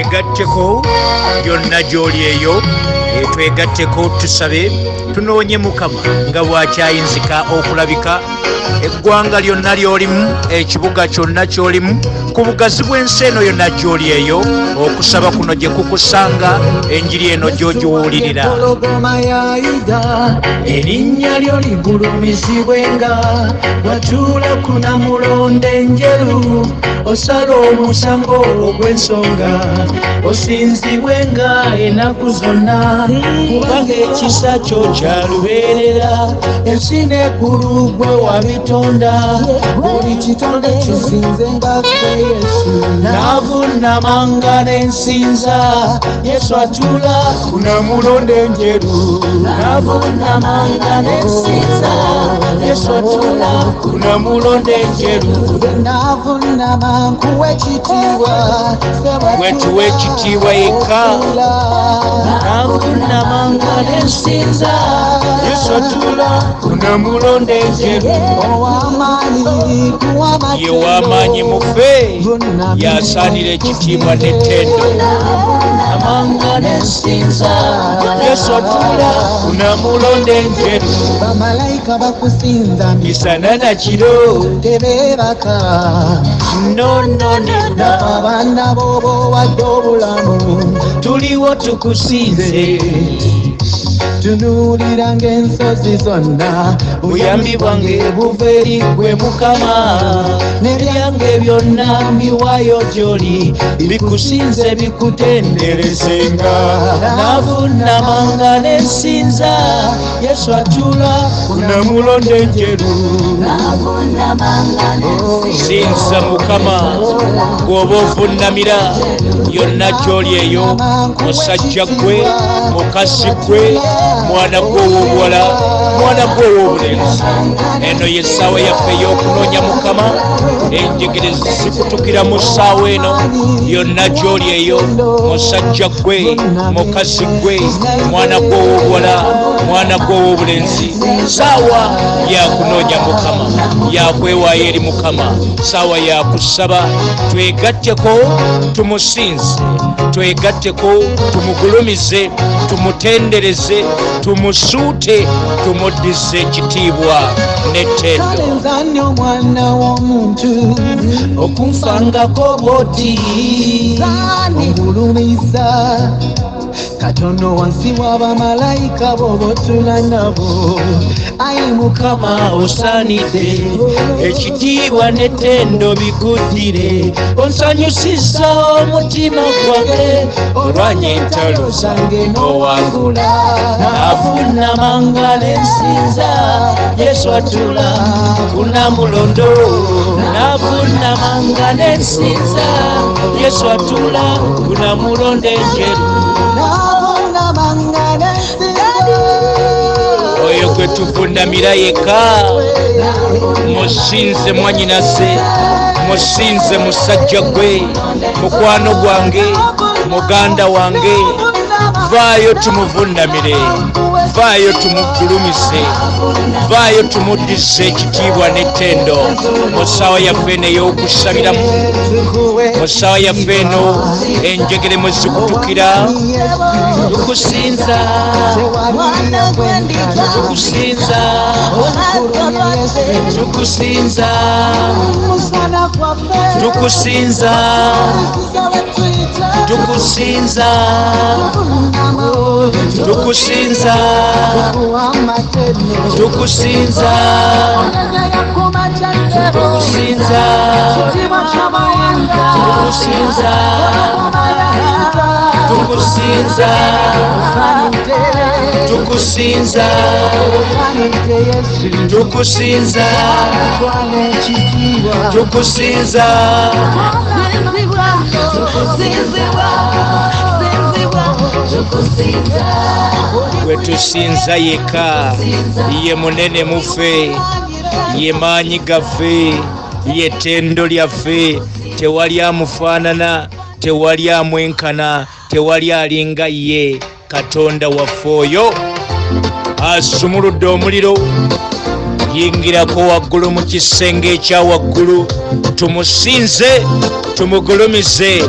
twegatteko byonna gy'oli eyo, twegatteko tusabe tunoonye Mukama nga bw'akyayinzika okulabika eggwanga lyonna ly'olimu, ekibuga kyonna ky'olimu, ku bugazi bw'ensi eno yonna gy'oli eyo, okusaba kuno gye kukusanga, enjiri eno gy'ogiwulirira. Erinnya lyo ligulumizibwenga, watuula ku Namulonde enjeru, osala omusango ogw'ensonga, osinzibwenga ennaku zonna, kubanga ekisa kyo kya lubeerera, ensi n'eggulu gwe wabitonda, buli kitonde kisinzenga ffe Yesu. Navunnamanga n'ensinza, Yesu atuula ku Namulonde enjeru. Navunnamanga n'ensinza, Yesu atuula ku Namulonde enjeru. Navunnama nkuwa ekitiibwa, wetuwa ekitiibwa yekka. navunnamanga n'ensinza, Yesu atuula ku Namulonde enjeru. Ye w'amaanyi mu ffe, yasaanira ekitiibwa n'ettendo. Navunnamanga n'ensinza, Yesu atuula ku Namulonde enjeru. bamalayika bakusinza Misana na kiro, tebeebaka, nonno nedda, abaana b'oba wadde obulamu, tuliwo tukusinze. tunuulira ng'ensozi zonna, Buyambi bwange buva eri ggwe Mukama, n'ebyange byonna mbiwaayo gy'oli, bikusinze bikutenderezenga. Navunnamanga n'ensinza, Yesu atuula ku Namulonde enjeru. Sinza Mukama bw'oba ovunnamira yonna gy'oli eyo, musajja gwe, mukazi gwe, mwana gwe ow'obuwala, mwana gwe ow'obulenzi. Eno ye ssaawa yaffe ey'okunoonya Mukama, enjegere zikutukira mu ssaawa eno yonna gy'oli eyo, musajja gwe, mukazi gwe, mwana gwe ow'obuwala, mwana gwe ow'obulenzi. Ssaawa yakunoonya Mukama, yakwewaayo eri Mukama, ssaawa yakusaba. Twegatteko tumusinze, twegatteko tumugulumize, tumutendereze, tumusuute, tumuddize ekitiibwa n'ettendo. kalenza nnyo omwana w'omuntu Okunfangako bw'oti, ogulumiza katono wansi w'abamalayika bo botula nabo. Ayi Mukama osaanidde ekitiibwa n'ettendo bikuddire. Onsanyusizza omutima gwange, olwanya entalo zange n'owangula. Navunnamanga n'ensinza, Yesu atuula ku Namulondo. Navunnamanga n'ensinza, Yesu atuula ku Namulonde enjeru. navunnamanga n'ensinza, Oyo gwe tuvunnamira yekka, musinze mwannyinaze, musinze musajja gwe, mukwano gwange, muganda wange. Vaayo tumuvunnamire, vaayo tumugulumize, vaayo tumuddize ekitiibwa n'ettendo mu ssaawa yaffe eno ey'okusabiramu, mu ssaawa yaffe eno enjegere mwe zikutukira. Tukusinza, tukusinza, tukusinza, tukusinza, tukusinza, tukusinza, tukusinza, tukusinza, tukusinza, tukusinza, tukusinza, tukusinza, tukusinza. Gwe tusinza yekka, ye munene muffe, ye maanyi gaffe, ye ttendo lyaffe. Tewali amufaanana, tewali amwenkana, tewali alinga ye. Katonda waffe oyo asumuludde omuliro, yingirako waggulu mu kisenge ekya waggulu. Tumusinze, tumugulumize.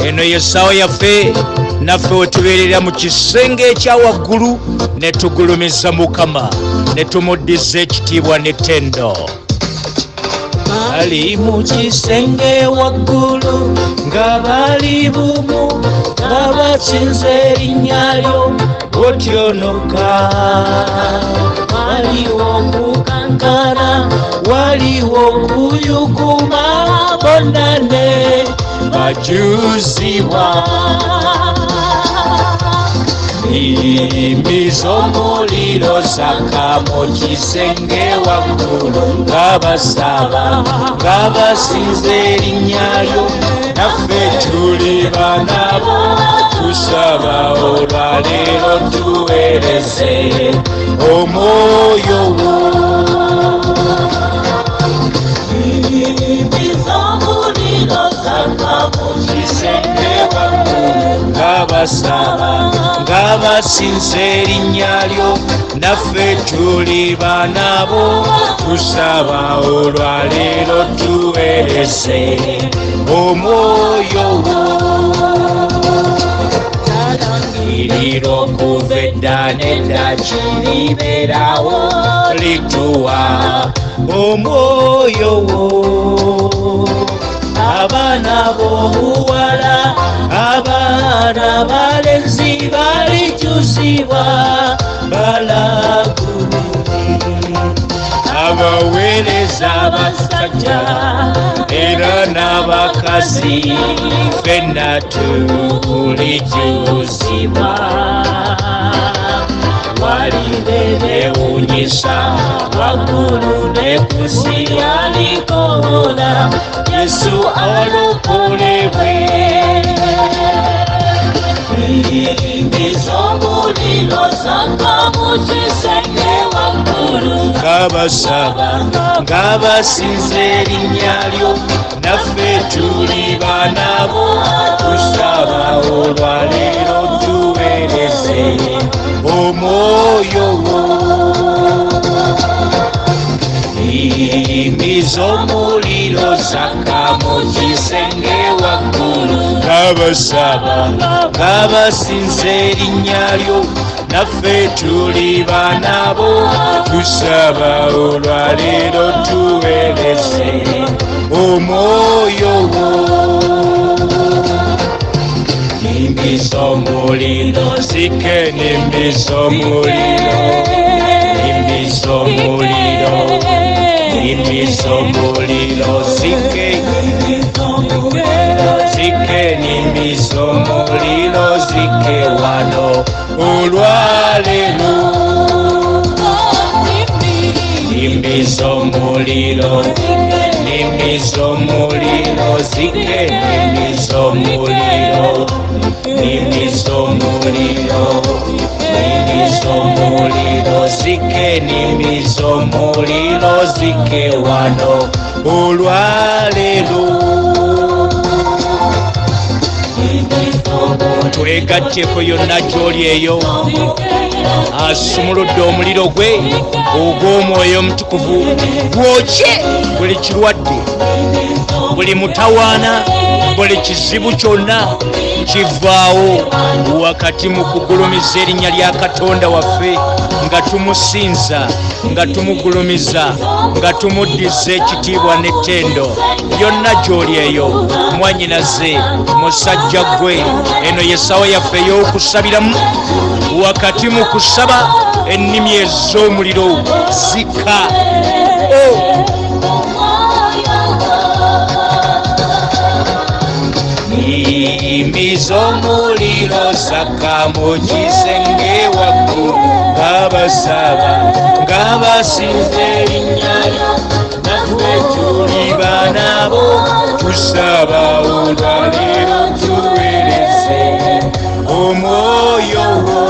eno yesawo yaffe naffe wetubeerera mu kisenge ekya waggulu ne tugulumiza Mukama ne tumuddiza ekitiibwa n'ettendo. Ali mu kisenge waggulu nga bali bumu nga basinza erinnya lyo otyonoka. Waliwo okukankana, waliwo okuyuguma, bonna ne bajuzibwa. Imiza omuliro zaka mu kisenge waggulu nga basaba nga basinza erinnya lyo, naffe tuli banabo tusaba olwaleero tuweereze omwoyo wo. Imiza omuliro zaka mu kisenge waggulu nga basaba nga basinza erinnya lyo, naffe tuli banabo tusaba olwaleero tuweereze omwoyo wo. Talangirira okuva edda n'edda kiribeerawo lituwa omwoyo wo. Abaana b'obuwala, abaana balenzi balijuzibwa balagulire. Abaweereza abasajja era n'abakazi ffenna tulijuzibwa. Walibewunyisa waggulu ne kusi alikola Yesu alokolebwe. Imiza omuliro zaka mu kisenge waggulu nga basaba nga basinza erinnya lyo, naffe tuli banabo tusaba olwaleero tuweereze omwoyo wo. Imiza omuliro zaka mu kisenge waggulu nga basaba nga basinza erinnya lyo, naffe tuli banabo tusaba olwaleero tuweereze omwoyo wo. Imiza omuliro zike n'imiza omuliro, imiza omuliro, imiza omuliro zike, zike n'imiza omuliro zike wano olwaleero. Imiza omuliro, imiza omuliro zike n'imiza omuliro, imiza omuliro, imiza omuliro zike n'imiza omuliro zike wano olwaleero. Twegatteko yonna gy'oli eyo asumuludde omuliro gwe ogw'omwoyo omutukuvu gwokye buli kirwadde, buli mutawaana, buli kizibu kyonna kivaawo wakati mu kugulumiza erinnya lya Katonda waffe, nga tumusinza, nga tumugulumiza, nga tumuddiza ekitiibwa n'ettendo. Yonna gy'oli eyo mwannyinaze, musajja gwe, eno yesawa yaffe ey'okusabiramu. Wakati mu kusaba ennimi ez'omuliro zika. Imiza omuliro zaka mu kisenge waggulu nga basaba nga basinza erinnya lyo, naffe tuli banabo tusaba olwaleero tuweereze omwoyo wo.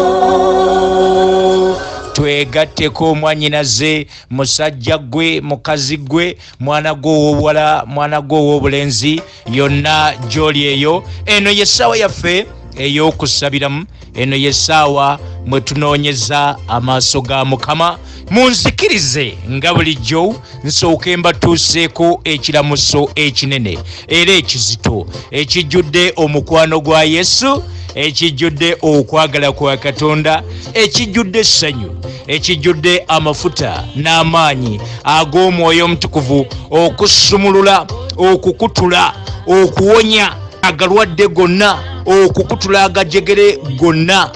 Twegatteko omwannyinaze, musajja gwe, mukazi gwe, mwana gwe ow'obuwala, mwana gwe ow'obulenzi, yonna gy'oli eyo. Eno y'essaawa yaffe ey'okusabiramu. Eno yessaawa mwe tunoonyeza amaaso ga Mukama. Munzikirize nga bulijjo nsooke mbatuuseeko ekiramuso ekinene era ekizito ekijjudde omukwano gwa Yesu, ekijjudde okwagala kwa Katonda, ekijjudde essanyu, ekijjudde amafuta n'amaanyi ag'Omwoyo Omutukuvu okusumulula, okukutula, okuwonya agalwadde gonna, okukutula agajegere gonna.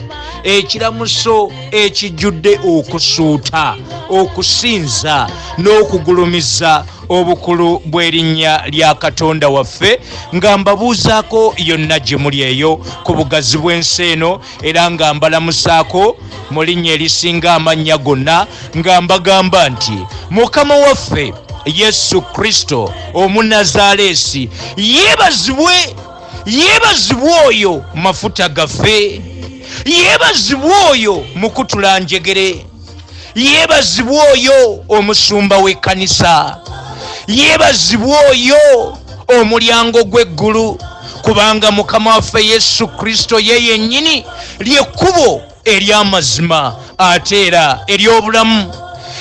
Ekiramuso ekijjudde okusuuta, okusinza n'okugulumiza obukulu bw'erinnya lya Katonda waffe, nga mbabuuzaako yonna gye muli eyo ku bugazi bw'ensi eno, era nga mbalamusaako mu linnya erisinga amannya gonna, nga mbagamba nti Mukama waffe Yesu Kristo Omunnazaaleesi yeebazibwe, yeebazibwe oyo mafuta gaffe, yeebazibwe oyo mukutula njegere, yeebazibwe oyo omusumba w'ekkanisa, yeebazibwe oyo omulyango gw'eggulu, kubanga Mukama waffe Yesu Kristo ye yennyini ly'ekkubo ery'amazima ate era ery'obulamu.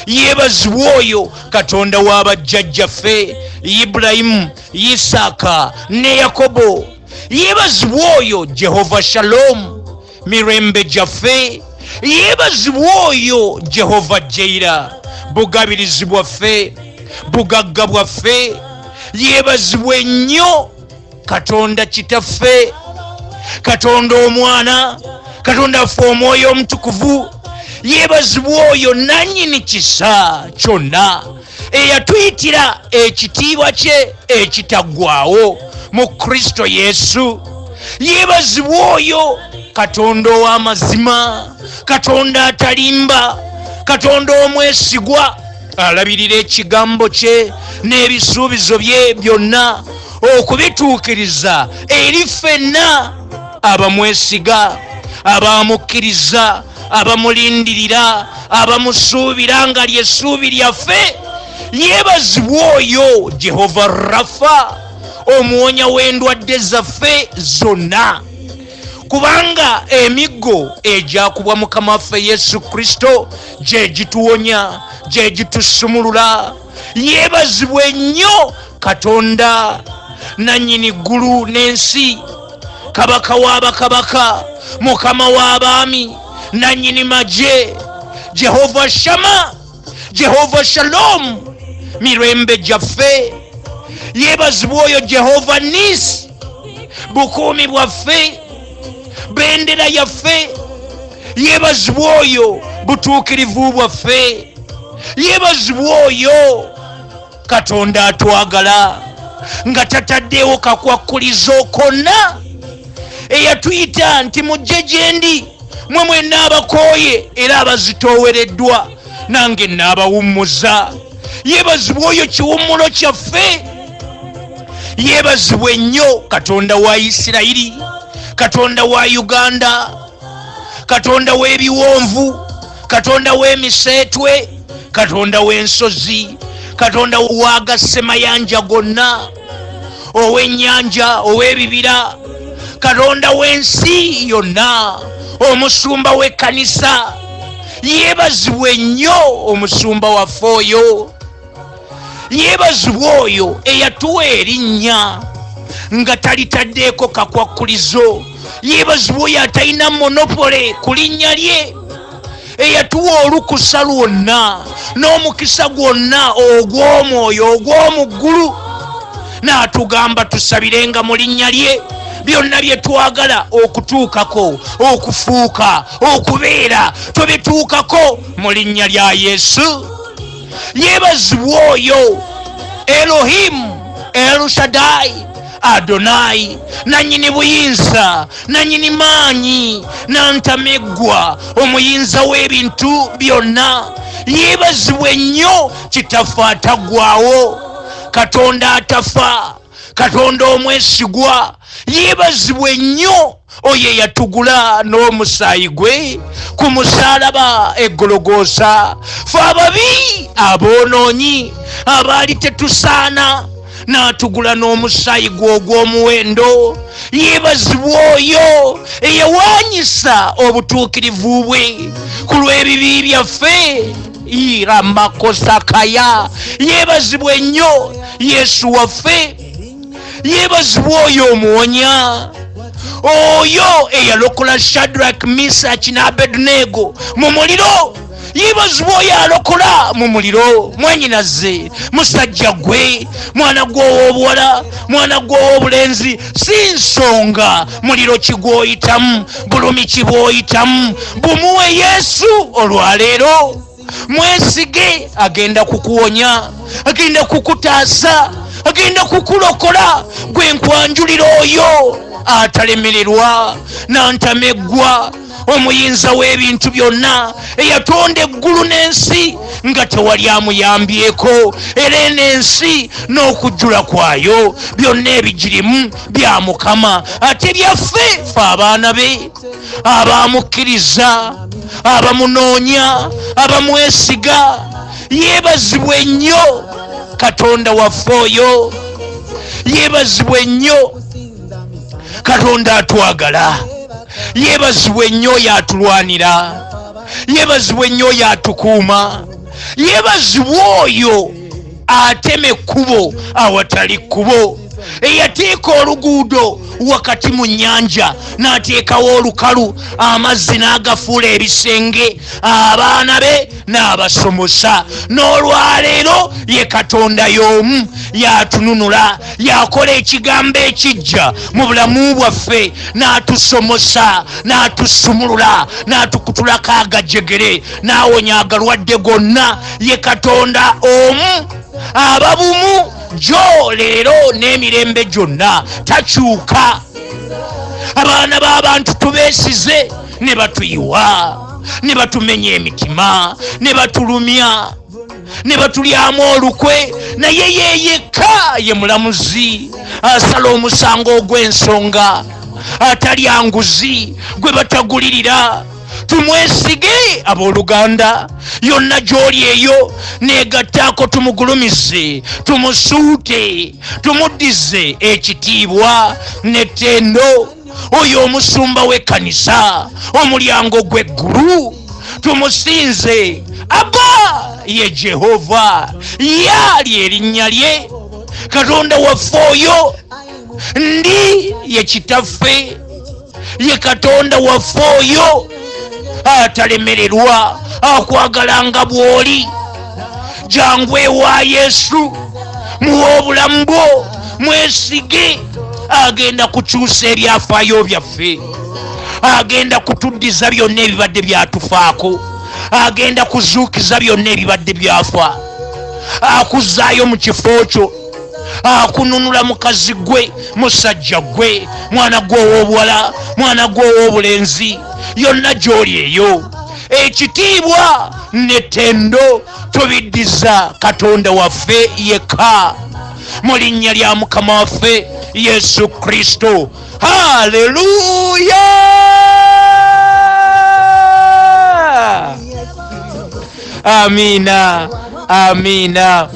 Yeebazibwe oyo Katonda wa bajjajjaffe Ibulayimu, Isaaka ne Yakobo. Yeebazibwe oyo Jehova Shalom, mirembe gyaffe. Yeebazibwe oyo Jehova Jaira, bugabirizi bwaffe, bugagga bwaffe. Yeebazibwe nnyo Katonda Kitaffe, Katonda Omwana, Katonda waffe Omwoyo Omutukuvu. Yeebazibwe oyo nannyini kisa kyonna eyatuyitira ekitiibwa kye ekitaggwaawo mu Kristo Yesu. Yeebazibwe oyo Katonda ow'amazima, Katonda atalimba, Katonda omwesigwa, alabirira ekigambo kye n'ebisuubizo bye byonna okubituukiriza eri ffenna abamwesiga, abamukkiriza, abamulindirira, abamusuubira nga ly'essuubi lyaffe. Yeebazibwe oyo Jehova Rafa, omuwonya w'endwadde zaffe zonna, kubanga emiggo egyakubwa Mukama waffe Yesu Kristo gye gituwonya, gye gitusumulula. Yeebazibwe nnyo Katonda nannyini ggulu n'ensi, Kabaka w'abakabaka, Mukama w'abaami, nannyini magye, Jehova Shama, Jehova Shalom, mirembe gyaffe. Yeebazibwe oyo Jehova Nisi, bukuumi bwaffe, bendera yaffe. Yeebazibwe oyo butuukirivu bwaffe. Yeebazibwe oyo Katonda atwagala, nga tataddeewo kakwakkulizo konna, eyatuyita nti mujje gye ndi mwe mwenna abakooye era abazitoowereddwa, nange nnaabawummuza. Yeebazibwe oyo kiwummulo kyaffe. Yeebazibwe nnyo Katonda wa Isirayiri, Katonda wa Uganda, Katonda w'ebiwonvu, Katonda w'emiseetwe, Katonda w'ensozi, Katonda w'agasemayanja gonna, ow'ennyanja, ow'ebibira, Katonda w'ensi yonna, omusumba w'ekkanisa. Yeebazibwe nnyo omusumba waffe oyo. Yeebazibwe oyo eyatuwa erinnya nga talitaddeeko kakwakkulizo. Yeebazibwe oyo atalina monopole ku linnya lye, eyatuwa olukusa lwonna n'omukisa gwonna ogw'omwoyo ogw'omu ggulu, n'atugamba tusabirenga mu linnya lye byonna bye twagala okutuukako, okufuuka, okubeera, tubituukako mu linnya lya Yesu. Yeebazibwe oyo Elohimu, El Shaddai, Adonai, nannyini buyinza, nannyini maanyi, nantameggwa, omuyinza w'ebintu byonna. Yeebazibwe nnyo Kitaffe ataggwaawo, Katonda atafa, Katonda omwesigwa. Yeebazibwe nnyo oyo eyatugula n'omusaayi gwe ku musaalaba e Gologoosa, ffe ababi, aboonoonyi, abaali tetusaana, n'atugula n'omusaayi gwe ogw'omuwendo. Yeebazibwa oyo eyawaanyisa obutuukirivu bwe ku lw'ebibi byaffe. Iramakosakaya. Yeebazibwa ennyo Yesu waffe. Yeebazibwa oyo omuwonya, oyo eyalokola Shadrach, Mesach ne Abednego mu muliro. Yeebazibwa oyo alokola mu muliro mwannyinaze, musajja gwe, mwana gwe ow'obuwala, mwana gwe ow'obulenzi. Si nsonga muliro kigwoyitamu, bulumi kibwoyitamu, bumuwe Yesu olwaleero. Mwesige, agenda kukuwonya, agenda kukutaasa, agenda kukulokola. Gwe nkwanjulira oyo atalemererwa n'antameggwa, omuyinza w'ebintu byonna, eyatonda eggulu n'ensi nga tewali amuyambyeko, era n'ensi n'okujjula kwayo byonna ebigirimu bya Mukama, ate byaffe ffe abaana be abamukkiriza, abamunoonya, abamwesiga. Yeebazibwa ennyo Katonda waffe oyo. Yeebazibwa ennyo Katonda atwagala. Yeebazibwa ennyo yatulwanira. Yeebazibwa ennyo yatukuuma. Yeebazibwa oyo atema ekkubo awatali kkubo, eyateeka oluguudo wakati mu nnyanja n'ateekawo olukalu, amazzi n'agafuula ebisenge, abaana be n'abasomosa. N'olwaleero ye Katonda y'omu, yatununula, yakola ekigambo ekijja mu bulamu bwaffe, n'atusomosa, n'atusumulula, n'atukutulako agajegere, n'awonya agalwadde gonna. Ye Katonda omu, ababumu jo leero n'emirembe gyonna, takyuka. Abaana b'abantu tubeesize ne batuyiwa, ne batumenya emitima, ne batulumya, ne batulyamu olukwe, naye ye yekka ye mulamuzi, asala omusango ogw'ensonga, atalya nguzi, gwe batagulirira. Tumwesige abooluganda, yonna gy'oli eyo neegattaako tumugulumize, tumusuute, tumuddize ekitiibwa n'ettendo. Oyo omusumba w'ekkanisa, omulyango gw'eggulu, tumusinze. Aba ye Jehova, yali erinnya lye. Katonda waffe oyo, ndi ye kitaffe, ye Katonda waffe oyo atalemererwa, akwagala nga bw'oli. Jangu ewa Yesu, muwe obulamu bwo, mwesige. Agenda kukyusa ebyafaayo byaffe, agenda kutuddiza byonna ebibadde byatufaako, agenda kuzuukiza byonna ebibadde byafa, akuzzaayo mu kifo kyo, akununula mukazi gwe, musajja gwe, mwana gwe ow'obuwala, mwana gwe ow'obulenzi, yonna gy'oli eyo. Ekitiibwa n'ettendo tubiddiza Katonda waffe yekka, mu linnya lya Mukama waffe Yesu Kristo. Haleluya! Amina, amina,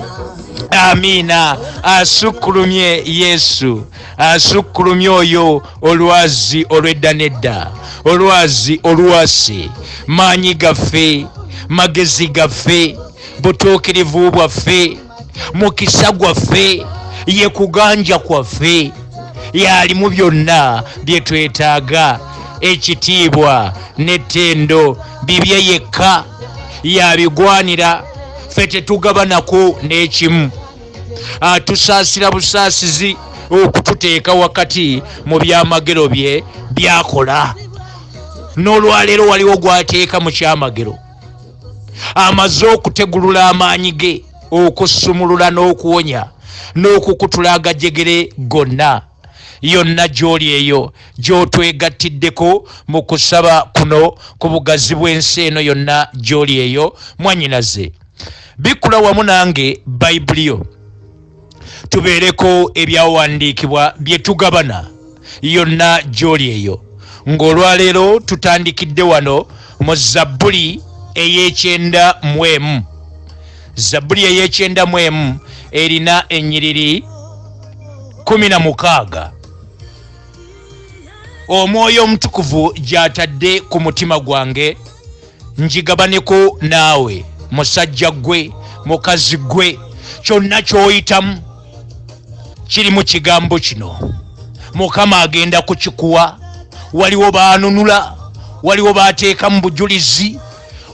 amina. Asukkulumye Yesu, asukkulumye oyo olwazi olw'edda n'edda, olwazi oluwase, maanyi gaffe, magezi gaffe, butuukirivu bwaffe, mukisa gwaffe, ye kuganja kwaffe, yalimu byonna bye twetaaga. Ekitiibwa n'ettendo bibye yekka, yabigwanira, ffe tetugabanako n'ekimu. Atusaasira busaasizi okututeeka wakati mu byamagero bye byakola. N'olwaleero waliwo gwateeka mu kyamagero, amaze okutegulula amaanyi ge, okusumulula n'okuwonya n'okukutula agajegere gonna. Yonna gy'oli eyo gy'otwegattiddeko mu kusaba kuno ku bugazi bw'ensi eno, yonna gy'oli eyo mwannyinaze. Bikula wamu nange Bayibuli, tubeereko ebyawandiikibwa bye tugabana, yonna gy'oli eyo. Ng'olwaleero tutandikidde wano mu Zabbuli ey'ekyenda mu emu. Zabbuli ey'ekyenda mu emu erina ennyiriri 16 omwoyo omutukuvu gyatadde ku mutima gwange njigabaneko naawe musajja gwe mukazi gwe kyonna kyoyitamu kiri mu kigambo kino. Mukama agenda kukikuwa. Waliwo baanunula, waliwo baateeka mu bujulizi,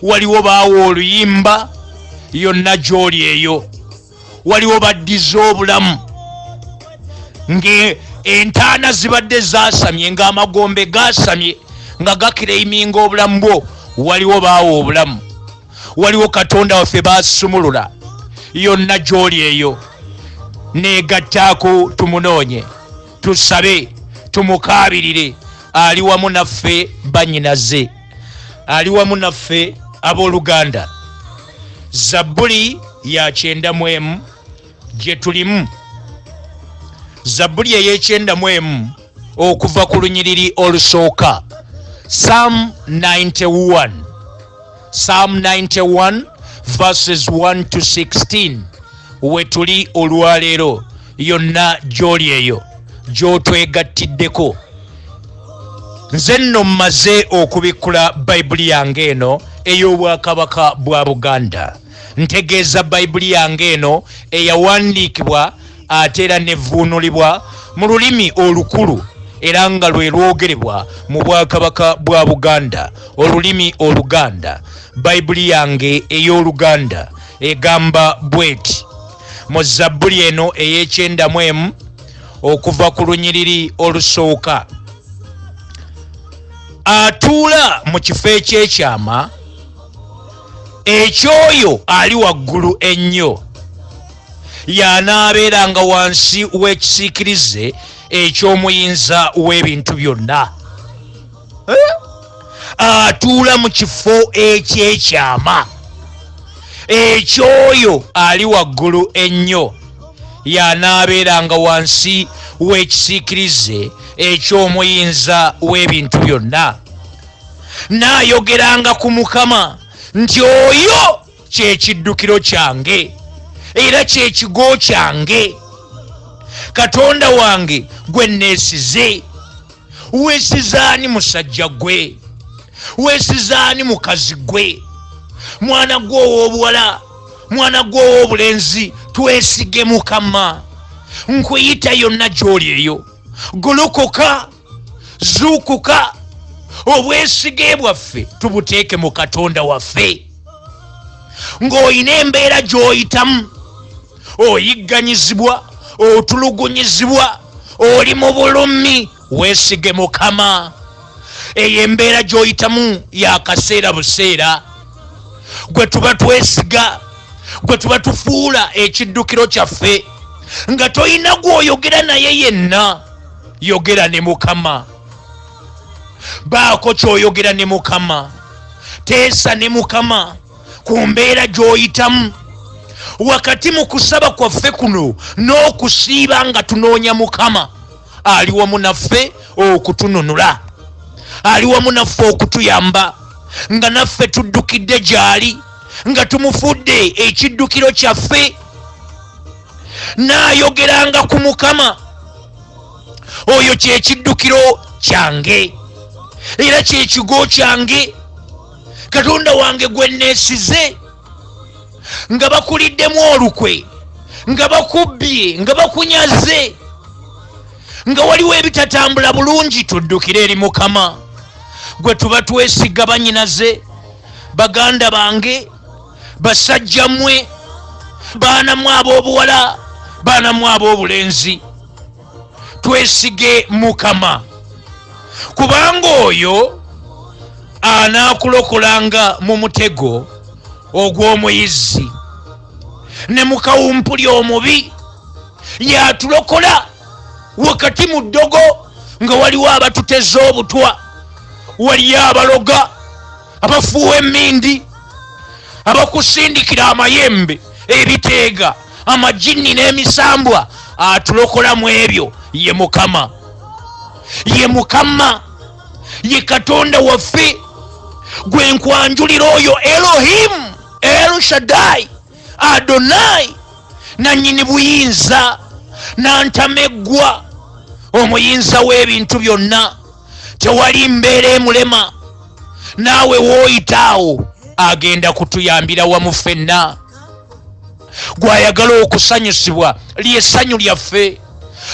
waliwo baawa oluyimba, yonna gy'oli eyo. Waliwo baddiza obulamu ng'entaana zibadde zaasamye, ng'amagombe gaasamye nga gakireiminga obulamu bwo. Waliwo baawa obulamu, waliwo Katonda waffe baasumulula, yonna gy'oli eyo. Neegattaako tumunoonye, tusabe, tumukaabirire. Ali wamu naffe bannyinaze, ali wamu naffe abooluganda. Zabbuli ya 91 gye tulimu. Zabbuli ey'e91 okuva ku lunyiriri olusooka. Psalm 91, Psalm 91 verses 1 to 16 we tuli olwaleero. Yonna gy'oli eyo, gy'otwegattiddeko. Nze nno mmaze okubikkula Bayibuli yange eno ey'obwakabaka bwa Buganda. Ntegeeza Bayibuli yange eno eyawandiikibwa ate era nevvuunulibwa mu lulimi olukulu era nga lwe lwogerebwa mu bwakabaka bwa Buganda, olulimi Oluganda. Bayibuli yange ey'Oluganda egamba bweti mu Zabbuli eno ey'e91 okuva ku lunyiriri olusooka. Atuula mu kifo eky'ekyama ekyoyo ali waggulu ennyo, y'anaabeeranga wansi w'ekisiikirize eky'omuyinza w'ebintu byonna. Atuula mu kifo eky'ekyama ekyoyo ali waggulu ennyo, y'anaabeeranga wansi w'ekisiikirize eky'omuyinza w'ebintu byonna. Naayogeranga ku Mukama nti oyo kye kiddukiro kyange era kye kigo kyange. Katonda wange gwe neesize. Weesizaani musajja gwe? Weesizaani mukazi gwe? Mwana gwe ow'obuwala, mwana gwe ow'obulenzi, twesige Mukama. Nkuyita yonna gy'oli eyo. Golokoka, zuukuka. Obwesige bwaffe tubuteeke mu Katonda waffe. Ng'olina embeera gy'oyitamu, oyigganyizibwa, otulugunyizibwa, oli mu bulumi, weesige Mukama. Eyo embeera gy'oyitamu ya kaseera buseera. Gwe tuba twesiga, gwe tuba tufuula ekiddukiro kyaffe. Nga toyina gw'oyogera naye yenna, yogera ne Mukama. Baako ky'oyogera ne Mukama. Teesa ne Mukama ku mbeera gy'oyitamu. Wakati mu kusaba kwaffe kuno n'okusiiba nga tunoonya Mukama, ali wamu naffe okutununula, ali wamu naffe okutuyamba, nga naffe tuddukidde gy'ali, nga tumufudde ekiddukiro kyaffe. Naayogeranga ku Mukama, oyo kye kiddukiro kyange era kye kigo kyange. Katonda wange gwe neesize. Nga bakuliddemu olukwe, nga bakubbye, nga bakunyaze, nga waliwo ebitatambula bulungi, tuddukire eri Mukama. Gwe tuba twesiga bannyinaze, baganda bange, basajja mmwe, baana mmwe ab'obuwala, baana mmwe ab'obulenzi, twesige Mukama. Kubanga oyo anaakulokolanga mu mutego ogw'omuyizzi ne mu kawumpuli omubi. Yatulokola wakati mu ddogo nga waliwo abatuteza obutwa, waliyo abaloga, abafuuwa emmindi, abakusindikira amayembe, ebiteega, amajini n'emisambwa. Atulokola mu ebyo ye Mukama. Ye Mukama, ye Katonda waffe. Gwe nkwanjulira oyo Elohim, El Shaddai, Adonai, nannyini buyinza, Nantameggwa omuyinza w'ebintu byonna, tewali mbeera emulema, naawe wooyitaawo agenda kutuyambira wamu ffenna. Gwayagala okusanyusibwa ly'essanyu lyaffe,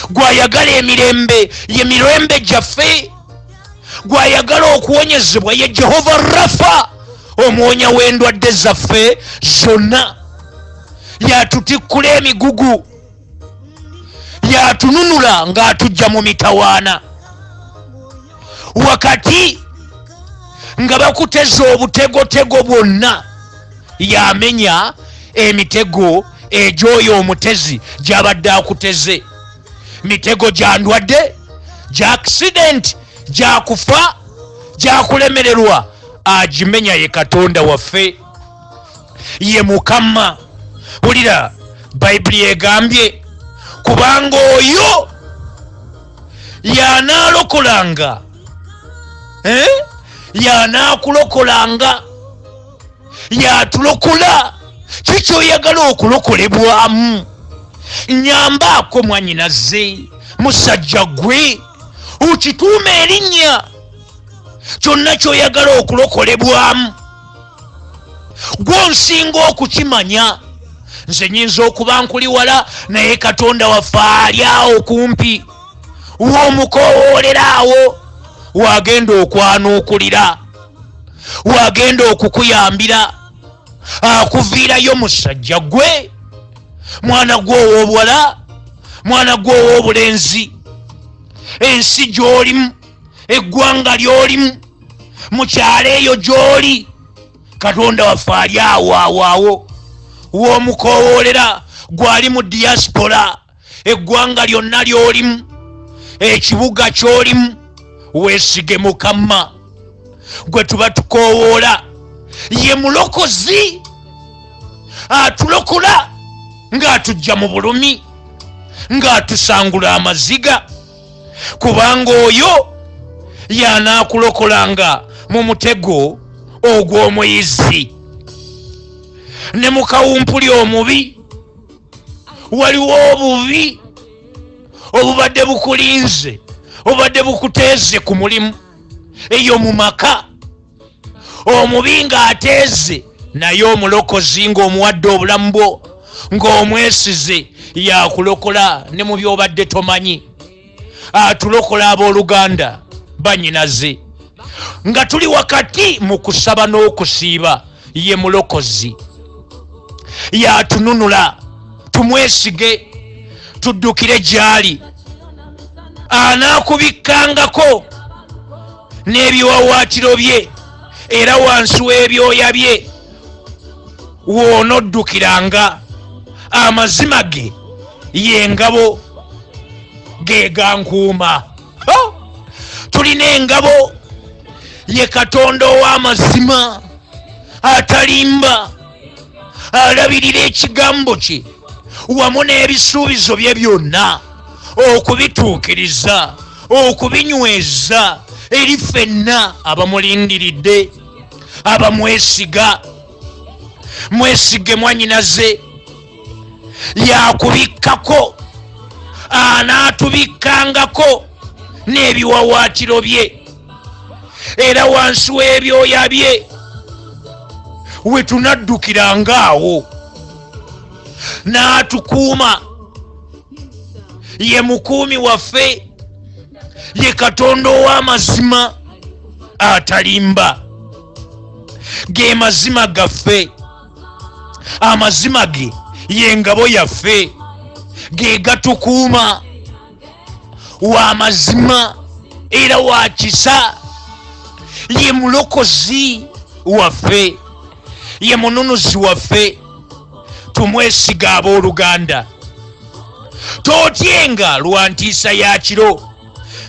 gwayagala emirembe ye mirembe gyaffe, gwayagala okuwonyezebwa ye Jehova Rafa, omwonya w'endwadde zaffe zonna. Yatutikkula emigugu, yatununula ng'atujja mu mitawaana, wakati nga bakuteza obutegotego bwonna yamenya emitego egy'oyo omutezi gy'abadde akuteze. Mitego gya ndwadde, gya accident, gya kufa, gya kulemererwa, agimenya ye Katonda waffe, ye Mukama. Bulira Bayibuli egambye, kubanga oyo y'anaalokolanga, y'anaakulokolanga, y'atulokola. Kiki oyagala okulokolebwamu? Nyambaako mwannyinaze, musajja gwe, okituuma erinnya. Kyonna ky'oyagala okulokolebwamu gw'onsinga okukimanya. Nze nyinza okuba nkuli wala, naye Katonda waffe ali awo kumpi, w'omukowoolera awo, wagenda okwanuukulira, wagenda okukuyambira, akuviirayo musajja gwe, mwana gwe ow'obuwala, mwana gwe ow'obulenzi. Ensi gy'olimu, eggwanga ly'olimu, mu kyalo eyo gy'oli, Katonda waffe ali awo w'omukowoolera. Gwali mu diaspora, eggwanga lyonna ly'olimu, ekibuga ky'olimu, weesige Mukama gwe tuba tukowoola. Ye mulokozi, atulokola ng'atujja mu bulumi, ng'atusangula amaziga, kubanga oyo y'anaakulokolanga mu mutego ogw'omuyizi ne mu kawumpuli omubi. Waliwo obubi obubadde bukulinze, obubadde bukuteeze ku mulimu eyo mu maka, omubi ng'ateeze, naye omulokozi ng'omuwadde obulamu bwo, ng'omwesize, yakulokola ne mu by'obadde tomanyi. Atulokola abooluganda bannyinaze, nga tuli wakati mu kusaba n'okusiiba, ye mulokozi. Yatununula, tumwesige, tuddukire gy'ali. Anaakubikkangako n'ebiwawaatiro bye, era wansi w'ebyoya bye w'onoddukiranga. Amazima ge y'engabo ge gankuuma. Tulina engabo, ye Katonda ow'amazima, atalimba, alabirira ekigambo kye wamu n'ebisuubizo bye byonna, okubituukiriza, okubinyweza eri ffenna abamulindiridde, abamwesiga. Mwesige mwannyinaze, yakubikkako, anaatubikkangako n'ebiwawaatiro bye, era wansi w'ebyoya bye we tunaddukiranga awo, n'atukuuma. Ye mukuumi waffe, ye Katonda ow'amazima atalimba. Ge mazima gaffe, amazima ge y'engabo yaffe, ge gatukuuma. Wa mazima era wa kisa, ye mulokozi waffe, ye mununuzi waffe. Tumwesiga abooluganda. Tootyenga lwa ntiisa ya kiro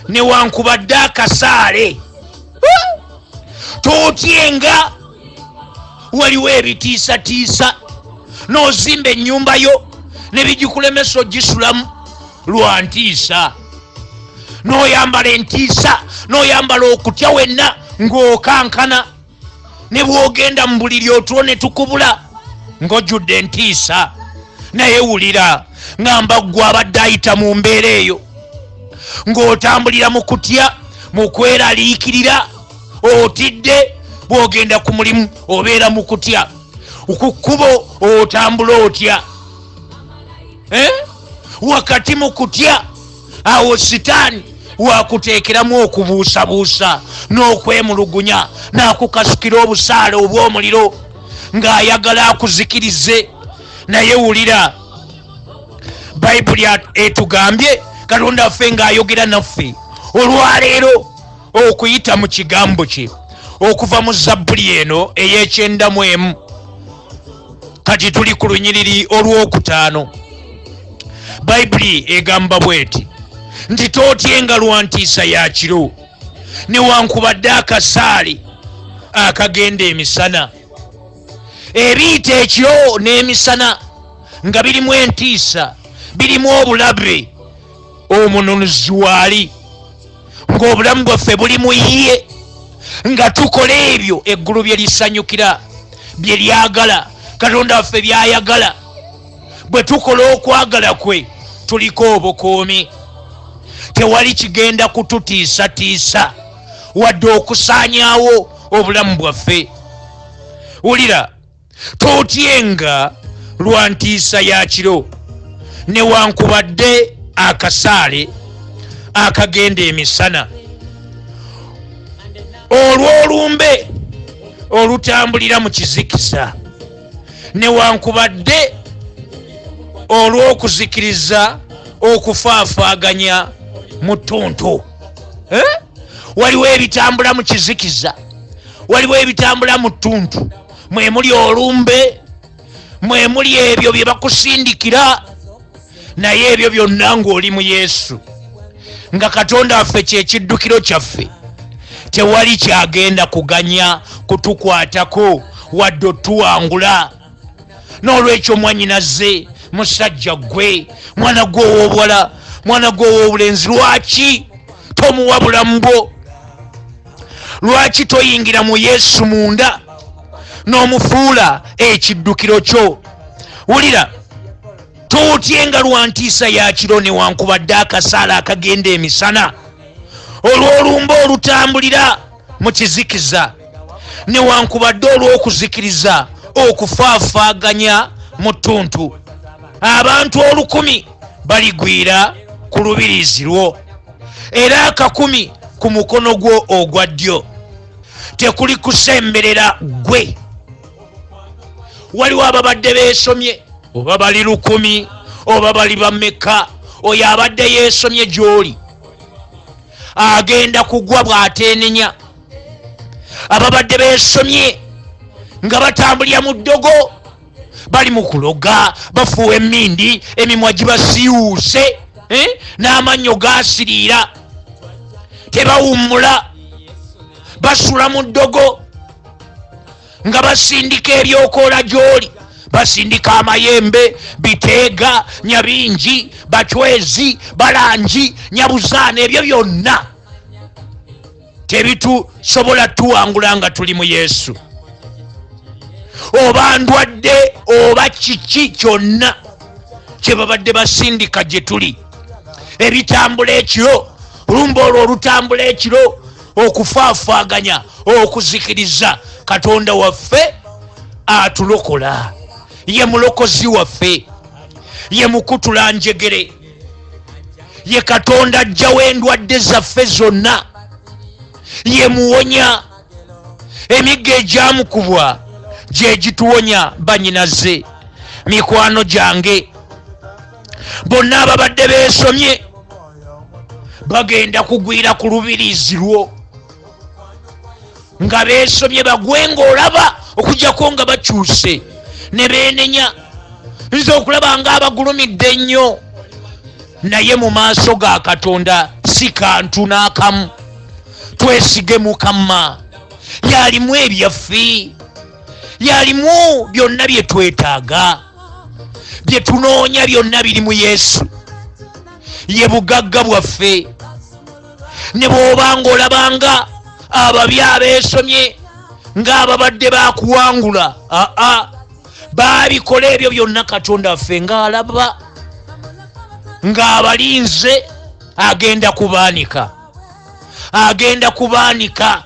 newankubadde akasaale. Tootyenga waliwo ebitiisatiisa, n'ozimba ennyumba yo ne bigikulemesa ogisulamu lwa ntiisa. N'oyambala entiisa, n'oyambala okutya wenna ng'okankana, ne bw'ogenda mu buliri otulo ne tukubula ng'ojjudde entiisa. Naye wulira, ngamba gwe abadde ayita mu mbeera eyo ng'otambulira mu kutya mu kweraliikirira otidde bw'ogenda ku mulimu obeera mu kutya ku kkubo otambula otya wakati mu kutya awo sitaani wakuteekeramu okubuusabuusa n'okwemulugunya n'akukasukira obusaale obw'omuliro ng'ayagala akuzikirize. naye wulira bayibuli etugambye Katonda waffe ng'ayogera naffe olwaleero okuyita mu kigambo kye okuva mu Zabbuli eno ey'ekyenda kati tuli ku lunyiriri olw'okutaano. bayibuli egamba bweti nti tootyenga lwa ntiisa ya kiro newankubadde akasaale akagenda emisana. ebiyita ekiro n'emisana nga birimu entiisa birimu obulabe omununuzi waali ng'obulamu bwaffe buli mu ye nga tukola ebyo eggulu bye lisanyukira bye lyagala Katonda waffe byayagala. bwe tukola okwagala kwe tuliko obukoomi tewali kigenda kututiisatiisa wadde okusaanyaawo obulamu bwaffe. wulira tootyenga lwa ntiisa ya kiro newankubadde akasaale akagenda emisana olw'olumbe olutambulira mu kizikiza newankubadde olw'okuzikiriza okufaafaaganya mu ttuntu. waliwo ebitambula mu kizikiza waliwo ebitambula mu ttuntu mwe muli olumbe mwe muli ebyo bye bakusindikira naye ebyo byonna ng'oli mu Yesu nga Katonda waffe kyekiddukiro kyaffe tewali kyagenda kuganya kutukwatako wadde otuwangula. n'olwekyo mwannyinaze musajja gwe mwana gwe ow'obuwala mwana gwe ow'obulenzi lwaki tomuwa bulamu bwo? lwaki toyingira mu Yesu munda n'omufuula ekiddukiro kyo? wulira tootyenga lwa ntiisa ya kiro newankubadde akasaala akagenda emisana olw'olumba olutambulira mu kizikiza newankubadde olw'okuzikiriza okufaafaaganya mu ttuntu. abantu 1,000 baligwira ku lubirizi lwo era 1,000 ku mukono gwo ogwa ddyo. tekuli kusemberera gwe. waliwo ababadde beesomye oba bali 1,000 oba bali bameka oyo abadde yeesomye gy'oli agenda kugwa bw'ateenenya. ababadde beesomye nga batambulira mu ddogo bali mu kuloga bafuuwa emmindi emimwa gibasiiwuuse n'amannyo gaasiriira tebawummula basula mu ddogo nga basindika ebyokoola gy'oli basindika amayembe biteega nyabingi bacwezi balangi nyabuzaana ebyo byonna tebitusobola tuwangula nga tuli mu Yesu. oba ndwadde oba kiki kyonna kye babadde basindika gye tuli ebitambula ekiro olumba olwo olutambula ekiro okufaafaaganya okuzikiriza. Katonda waffe atulokola ye mulokozi waffe ye mukutula njegere ye Katonda ajjawo endwadde zaffe zonna ye muwonya emigga egyamukubwa gye gituwonya. bannyinaze mikwano gyange bonna ababadde beesomye bagenda kugwira ku lubirizi lwo nga beesomye bagwe ng'olaba okujjako nga bakyuse ne beenenya. nziza okulaba ng'abagulumidde ennyo naye mu maaso ga Katonda si kantu n'akamu. twesige Mukama yalimu ebyaffe yalimu byonna bye twetaaga bye tunoonya byonna biri mu Yesu ye bugagga bwaffe. ne bw'oba ng'olabanga ababi abeesomye ng'ababadde bakuwangula baabikola ebyo byonna Katonda waffe ng'alaba ng'abalinze agenda kubaanika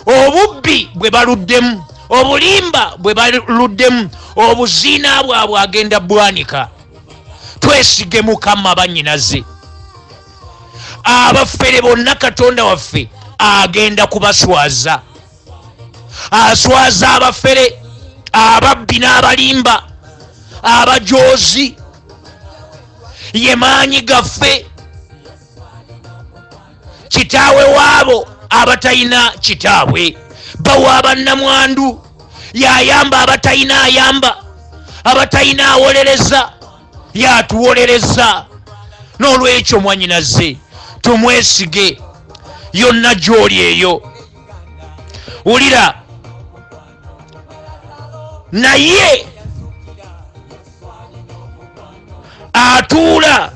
obubbi bwe baluddemu, obulimba bwe baluddemu, obuziina bwabwe agenda bwanika. Twesige Mukama bannyinaze, abafere bonna Katonda waffe agenda kubaswaza. Aswaza abafere, ababbi n'abalimba, abajoozi. Ye maanyi gaffe, kitaawe waabo abatalina kitaabwe, bawa bannamwandu, yayamba abatalina ayamba, abatalina awolereza yatuwolereza. N'olwekyo mwannyinaze tumwesige yonna gy'oli eyo. Wulira, naye atuula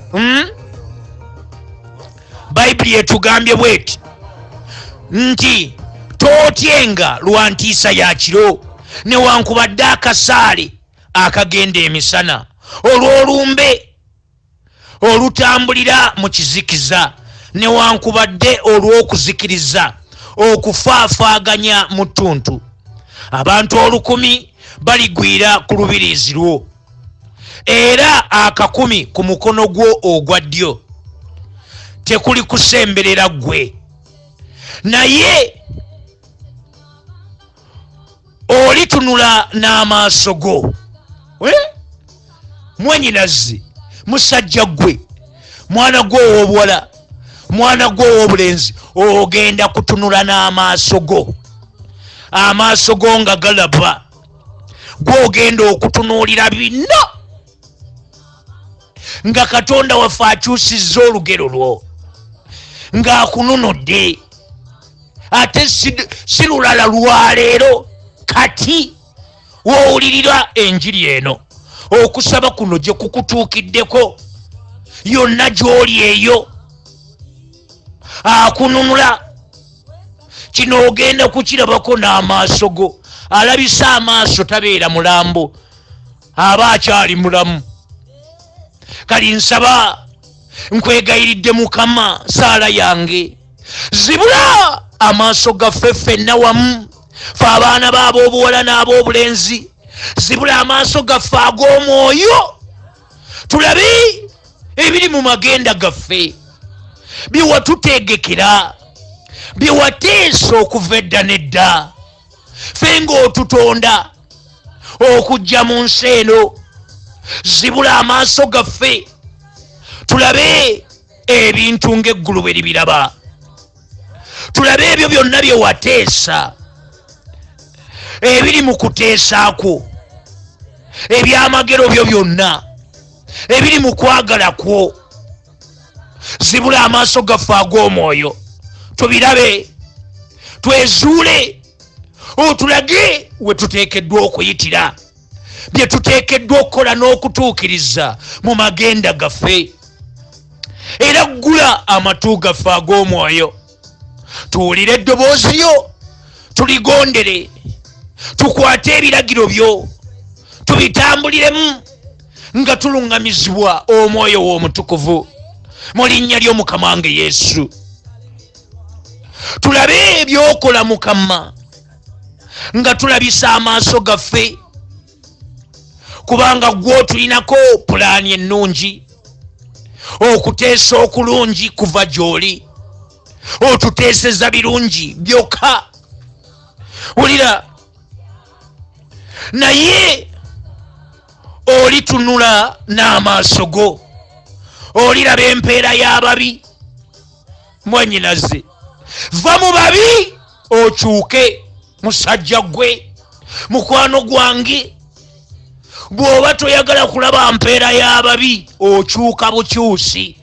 Bayibuli etugambye bweti nti tootyenga lwa ntiisa ya kiro, newankubadde akasaale akagenda emisana, olw'olumbe olutambulira mu kizikiza, newankubadde olw'okuzikiriza okufaafaaganya mu ttuntu. Abantu 1000 baligwira ku lubiriizi lwo, era 10 ku mukono gwo ogwa ddyo. Tekuli kusemberera ggwe, naye olitunula n'amaaso go. Mwennyinaze, musajja ggwe, mwana gwo ow'obuwala, mwana gwo ow'obulenzi, ogenda kutunula n'amaaso go. Amaaso go nga galaba, gw'ogenda okutunuulira bino nga Katonda waffe akyusizza olugero lwo, ng'akununudde. Ate si lulala lwaleero, kati woowulirira enjiri eno, okusaba kuno gye kukutuukiddeko, yonna gy'oli eyo akununula. Kino ogenda kukirabako n'amaaso go. Alabisa amaaso tabeera mulambo, aba akyali mulamu. Kali nsaba, nkwegayiridde Mukama, saala yange, zibula amaaso gaffe ffenna wamu, ffe abaana b'ab'obuwala n'ab'obulenzi, zibula amaaso gaffe ag'omwoyo, tulabe ebiri mu magenda gaffe, bye watutegekera, bye wateesa okuva edda n'edda, ffe ng'otutonda okujja mu nsi eno. Zibula amaaso gaffe tulabe ebintu ng'eggulu bwe libiraba, tulabe ebyo byonna bye wateesa, ebiri mu kuteesa kwo, ebyamagero byo byonna, ebiri mu kwagala kwo. Zibula amaaso gaffe ag'omwoyo tubirabe, twezuule, otulage we tuteekeddwa okuyitira, bye tuteekeddwa okukola n'okutuukiriza mu magenda gaffe. Era ggula amatu gaffe ag'omwoyo, tuwulire eddoboozi lyo, tuligondere, tukwate ebiragiro byo, tubitambuliremu nga tuluŋŋamizibwa omwoyo w'omutukuvu mu linnya ly'Omukama wange Yesu. Tulabe ebyokola Mukama nga tulabisa amaaso gaffe, kubanga gwe tulinako pulaani ennungi, okuteesa okulungi kuva gy'oli, otuteeseza birungi byokka. Wulira, naye olitunula n'amaaso go, oliraba empeera y'ababi. Mwennyinaze, va mu babi okyuke, musajja gwe, mukwano gwange. Bw'oba toyagala kulaba mpeera y'ababi, okyuka bukyusi.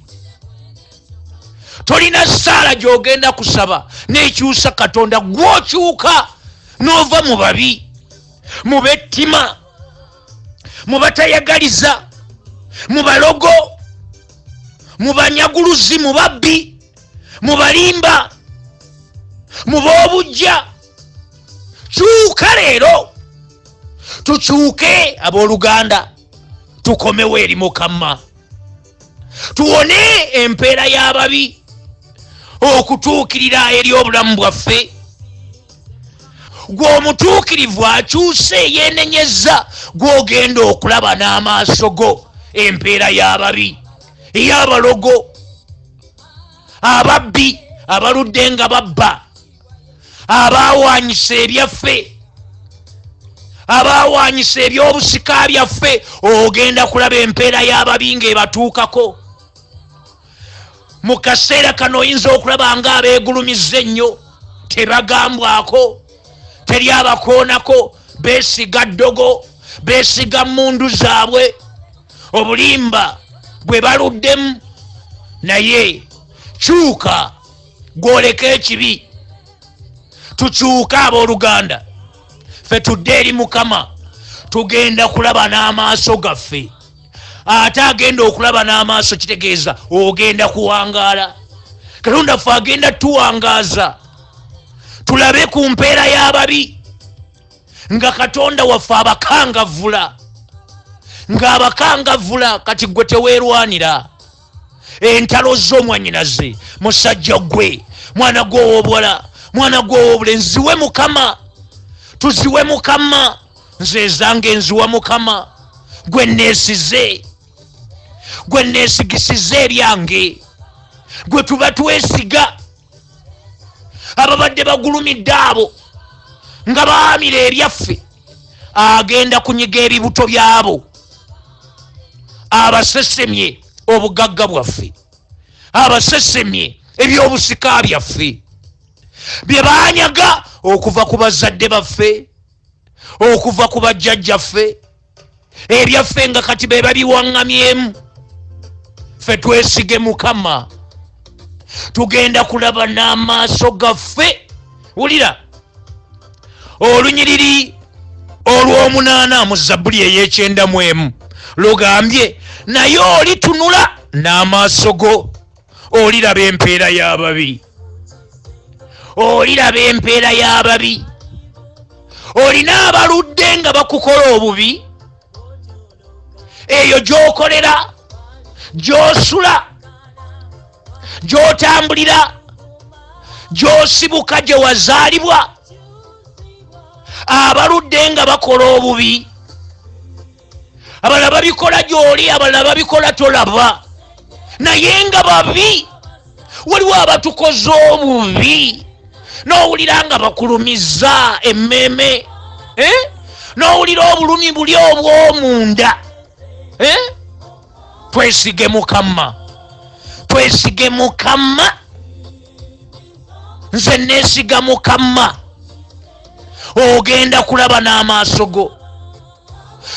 Tolina ssaala gy'ogenda kusaba n'ekyusa Katonda, gw'okyuka n'ova mu babi, mu bettima, mu batayagaliza, mu balogo, mu banyaguluzi, mu babbi, mu balimba, mu b'obujja. Kyuka leero, tukyuke abooluganda, tukomewo eri Mukama. tuwone empeera y'ababi okutuukirira eri obulamu bwaffe. Gw'omutuukirivu akyuse yeenenyezza gw'ogenda okulaba n'amaaso go empeera y'ababi, ey'abalogo, ababbi abaludde nga babba, abaawanyisa ebyaffe, abaawanyisa ebyobusika byaffe, ogenda kulaba empeera y'ababi ng'ebatuukako. Mu kaseera kano oyinza okulaba nga abeegulumiza ennyo, tebagambwako, teri abakoonako, beesiga ddogo, beesiga mmundu zaabwe, obulimba bwe baluddemu. Naye kyuka gwoleka ekibi, tukyuke abooluganda, ffe tudde eri Mukama, tugenda kulaba n'amaaso gaffe. Ate agenda okulaba n'amaaso kitegeeza ogenda kuwangaala. Katonda ffe agenda tuwangaaza, tulabe ku mpeera y'ababi nga Katonda waffe abakangavvula, ng'abakangavvula. Kati gwe teweerwanira, entalo z'omwannyinaze, musajja gwe, mwana gwe ow'obuwala, mwana gwe ow'obulenzi, ziwe Mukama, tuziwe Mukama. Nze zange nziwa Mukama, gwe neesize, gwe neesigisize eryange, gwe tuba twesiga. Ababadde bagulumidde abo nga baamira ebyaffe, agenda kunyiga ebibuto byabo, abasesemye obugagga bwaffe, abasesemye ebyobusika byaffe bye baanyaga okuva ku bazadde baffe, okuva ku bajjajjaffe, ebyaffe nga kati be babiwaŋŋamyemu. Ffe twesige Mukama, tugenda kulaba n'amaaso gaffe. Wulira olunyiriri olw'omunaana mu Zabbuli ey'ekyenda lugambye, naye olitunula n'amaaso go oliraba empeera y'ababi, oliraba empeera y'ababi. Olina abaludde nga bakukola obubi, eyo gy'okolera, gy'osula, gy'otambulira, gy'osibuka, gye wazaalibwa, abaludde nga bakola obubi. Abalala babikola gy'oli, abalala babikola tolaba, naye nga babi. Waliwo abatukoze obubi, n'owulira nga bakulumizza emmeme, n'owulira obulumi buli obw'omunda. Twesige Mukama, twesige Mukama. Nze neesiga Mukama. Ogenda kulaba n'amaaso go,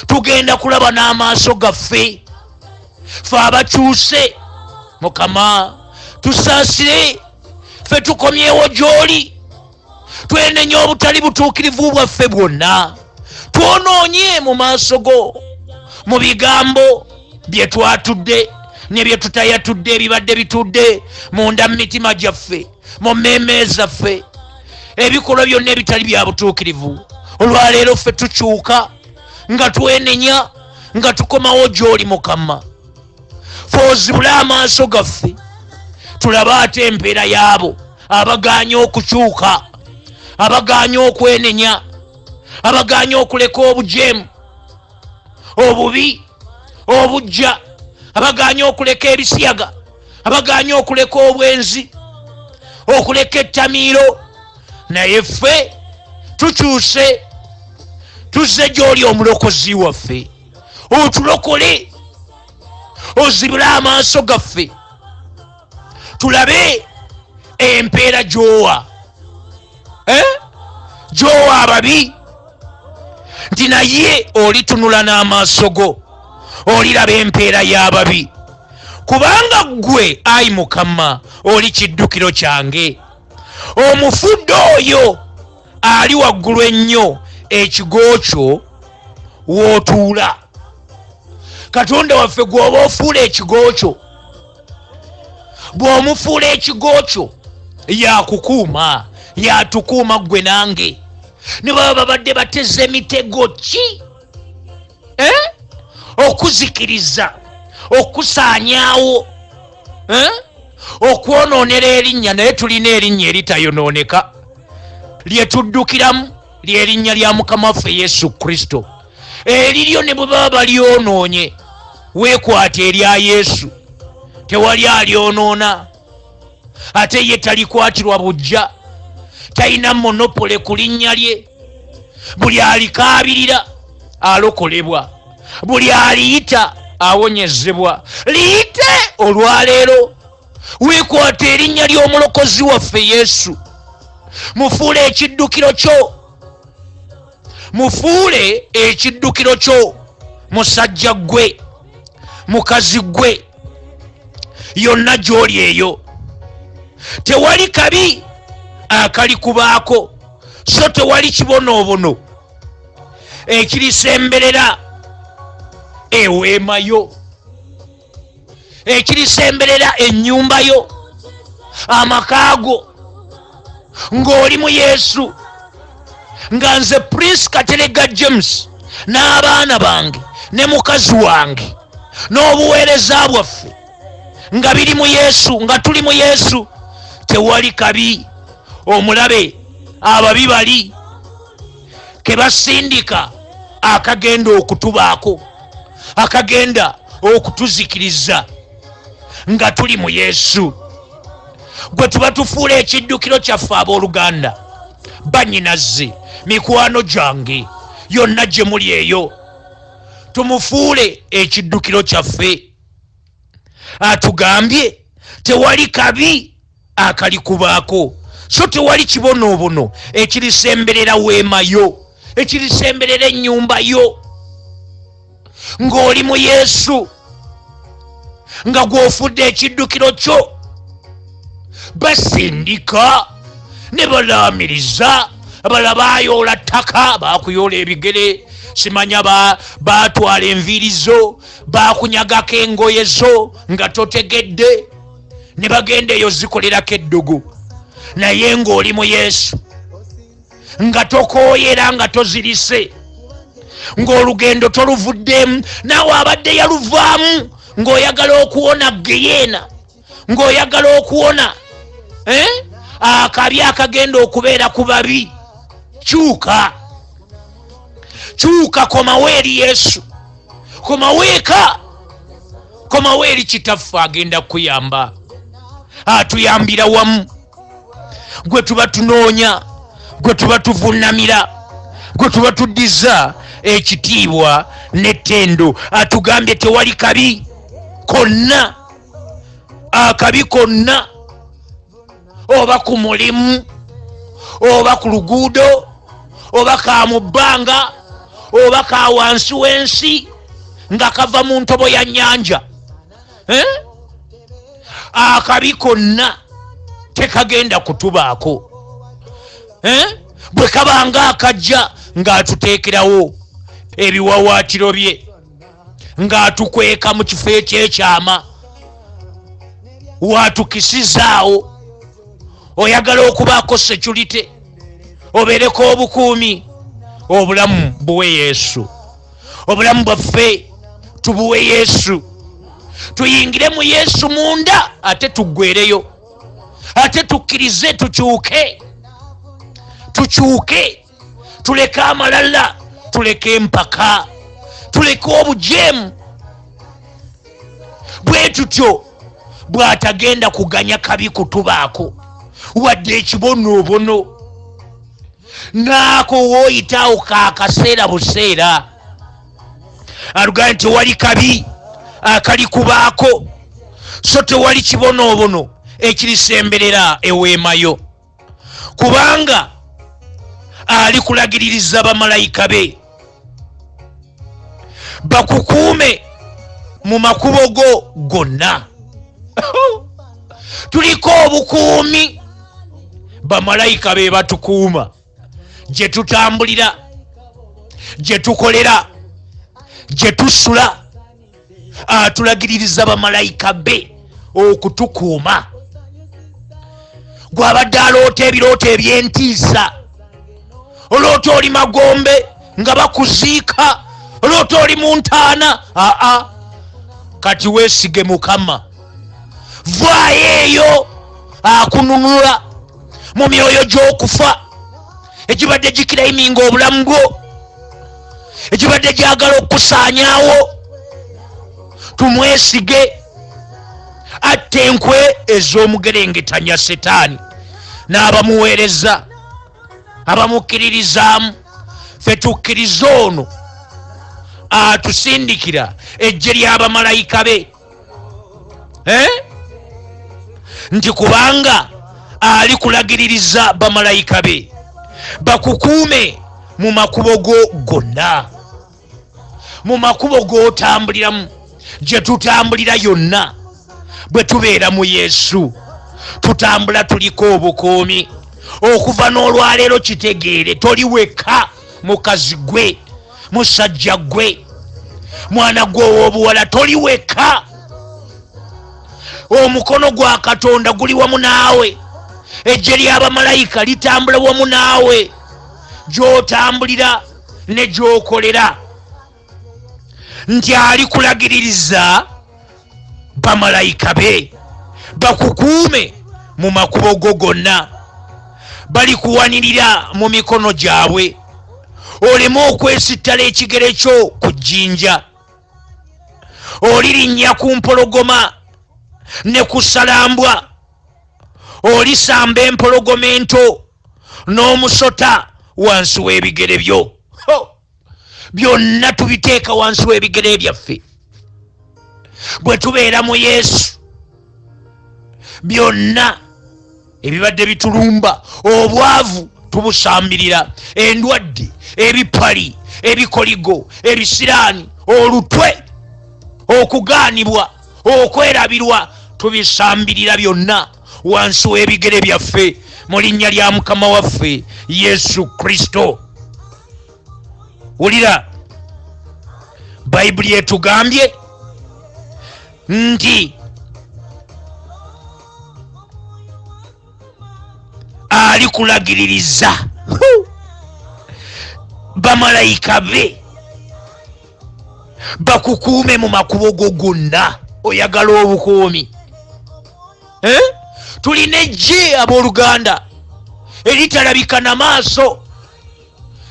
tugenda kulaba n'amaaso gaffe. Ffe abakyuse Mukama tusaasire, ffe tukomyewo gy'oli, twenenya obutali butuukirivu bwaffe bwonna, twonoonye mu maaso go, mu bigambo bye twatudde ne bye tutayatudde, ebibadde bitudde munda mu mitima gyaffe, mu mmeeme zaffe, ebikolwa byonna ebitali bya butuukirivu. Olwaleero ffe tukyuka nga twenenya, nga tukomawo gy'oli Mukama. Ffe ozibule amaaso gaffe, tulabe ate empeera y'abo abagaanye okukyuka, abagaanye okwenenya, abagaanye okuleka obujeemu, obubi, obujja, abagaanye okuleka ebisyaga, abagaanye okuleka obwenzi, okuleka ettamiiro. Naye ffe tukyuse, tuzze gy'oli omulokozi waffe, otulokole, ozibule amaaso gaffe, tulabe empeera gy'owa, gy'owa ababi, nti naye olitunula n'amaaso go oliraba empeera y'ababi. Kubanga ggwe, ayi Mukama, oli kiddukiro kyange, omufudde oyo ali waggulu ennyo, ekigo kyo w'otuula. Katonda waffe gw'oba ofuula ekigo kyo, bw'omufuula ekigo kyo, yakukuuma, yatukuuma ggwe nange. Ne baba babadde bateze emitego ki okuzikiriza, okusaanyaawo okwonoonera erinnya, naye tulina erinnya eritayonooneka lye tuddukiramu, ly'erinnya lya Mukama waffe Yesu Kristo. Eriryo ne bwe baba balyonoonye, weekwate erya Yesu, tewali alyonoona. Ate ye talikwatirwa bujja, talina monopole ku linnya lye. Buli alikaabirira alokolebwa, buli aliyita awonyezebwa. Liyite olwaleero, weekwate erinnya ly'omulokozi waffe Yesu, mufuule ekiddukiro kyo, mufuule ekiddukiro kyo. Musajja gwe, mukazi gwe, yonna gy'oli eyo, tewali kabi akalikubaako, so tewali kibonoobono ekirisemberera eweema yo, ekirisemberera ennyumba yo, amakaago, ng'oli mu Yesu. Nga nze Prince Kateregga James n'abaana bange ne mukazi wange n'obuweereza bwaffe nga biri mu Yesu, nga tuli mu Yesu, tewali kabi. Omulabe ababi bali ke basindika akagenda okutubaako, akagenda okutuzikiriza nga tuli mu Yesu. Gwe tuba tufuula ekiddukiro kyaffe abooluganda, bannyinazze, mikwano gyange, yonna gye muli eyo, tumufuule ekiddukiro kyaffe. Atugambye tewali kabi akalikubaako, so tewali kibonoobono ekirisemberera weema yo, ekirisemberera ennyumba yo, ng'oli mu Yesu, nga gw'ofudde ekiddukiro kyo. Basindika ne balaamiriza, balabaayola ttaka, baakuyoola ebigere, simanya baatwala enviiri zo, baakunyagako engoye zo nga totegedde, ne bagenda eyo zikolerako eddogo. Naye ng'oli mu Yesu, nga tokooyera, nga tozirise, ng'olugendo toluvuddemu, naawe abadde yaluvaamu ng'oyagala okuwona geyeena, ng'oyagala okuwona akabi akagenda okubeera ku babi. Kyuka, komawo eri Yesu, komawo eka, komawo eri Kitaffe agenda kuyamba, atuyambira wamu. Gwe tuba tunoonya, gwe tuba tuvunnamira, gwe tuba tuddiza ekitiibwa n'ettendo. Atugambye tewali kabi konna, akabi konna, oba ku mulimu, oba ku luguudo, oba ka mu bbanga, oba ka wansi w'ensi nga kava mu ntobo ya nnyanja. Akabi konna tekagenda kutubaako. Bwe kabanga akajja ng'atuteekerawo ebiwawaatiro bye, ng'atukweka mu kifo ekyekyama, waatukisizaawo, oyagala okubaako security, obeereko obukuumi, obulamu buwe Yesu. Obulamu bwaffe tubuwe Yesu, tuyingire mu Yesu munda, ate tuggwereyo, ate tukkirize tukyuke, tuleke amalala, tuleke empaka, tuleke obujeemu. Bwe tutyo bw'atagenda kuganya kabi kutubaako wadde ekibonoobono. Naako wooyitaawo kaakaseera buseera, alugamba nti tewali kabi akalikubaako, so tewali kibonoobono ekirisemberera eweema yo, kubanga alikulagiririza bamalayika be bakukuume mu makubo go gonna. Tuliko obukuumi, bamalayika be batukuuma, gye tutambulira, gye tukolera, gye tusula. Atulagiririza bamalayika be okutukuuma. Gw'abadde aloota ebirooto eby'entiisa, oloota oli Magombe nga bakuziika, oloota oli mu ntaana, kati weesige Mukama. Vaayo eyo akununula mu myoyo gy'okufa egibadde gikirayiminga obulamu bwo, egibadde gyagala okukusaanyaawo. Tumwesige atte enkwe ez'omugerengetanya Setaani n'abamuweereza abamukkiririzaamu. Ffe tukkiriza ono atusindikira ejje ly'abamalayika be, nti kubanga ali kulagiririza bamalayika be bakukuume mu makubo go gonna, mu makubo g'otambuliramu, gye tutambulira yonna. Bwe tubeera mu Yesu tutambula tuliko obukuumi. Okuva n'olwaleero kitegeere, toli wekka mukazi gwe, musajja gwe, mwana gwe ow'obuwala, toli wekka. Omukono gwa Katonda guli wamu naawe, ejje ly'abamalayika litambula wamu naawe, gy'otambulira ne gy'okolera. Nti ali kulagiririza bamalayika be bakukuume mu makubo go gonna, balikuwanirira mu mikono gyabwe, oleme okwesittala ekigere kyo ku jjinja. Olirinnya ku mpologoma ne ku ssalambwa, olisamba empologoma ento n'omusota wansi w'ebigere byo. Byonna tubiteeka wansi w'ebigere byaffe. Bwe tubeera mu Yesu, byonna ebibadde bitulumba, obwavu tubusambirira, endwadde, ebipali, ebikoligo, ebisiraani, olutwe, okugaanibwa, okwerabirwa, tubisambirira byonna wansi w'ebigere byaffe mu linnya lya Mukama waffe Yesu Kristo. Wulira, Bayibuli etugambye nti ali kulagiririza bamalayika be bakukuume mu makubo go gonna. Oyagala obukuumi? Tulina ejje abooluganda eritalabika na maaso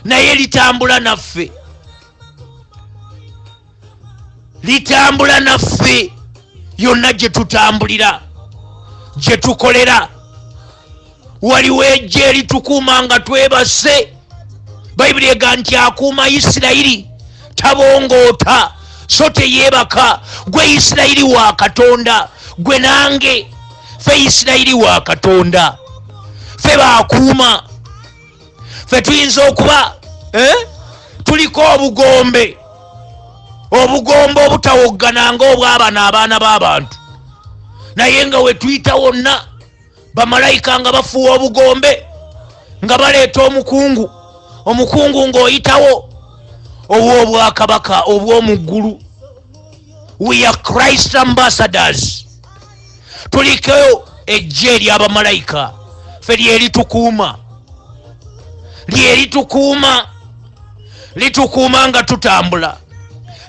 naye litambula naffe, litambula naffe yonna gye tutambulira, gye tukolera. Waliwo ejje eritukuuma nga twebase. Bayibuli ega nti akuuma Isirayiri tabongoota so teyeebaka. Gwe Isirayiri wa Katonda, gwe nange ffe Isirayiri wa Katonda, ffe baakuuma. Ffe tuyinza okuba tuliko obugombe, obugombe obutawoggana ng'obw'abano abaana b'abantu, naye nga we tuyita wonna bamalayika nga bafuwa obugombe, nga baleeta omukungu, omukungu ng'oyitawo ow'obwakabaka obw'omu ggulu. We are Christ ambassadors. Tuliko ejje ery'abamalayika, ffe lyeritukuuma, lyeritukuuma, litukuuma nga tutambula,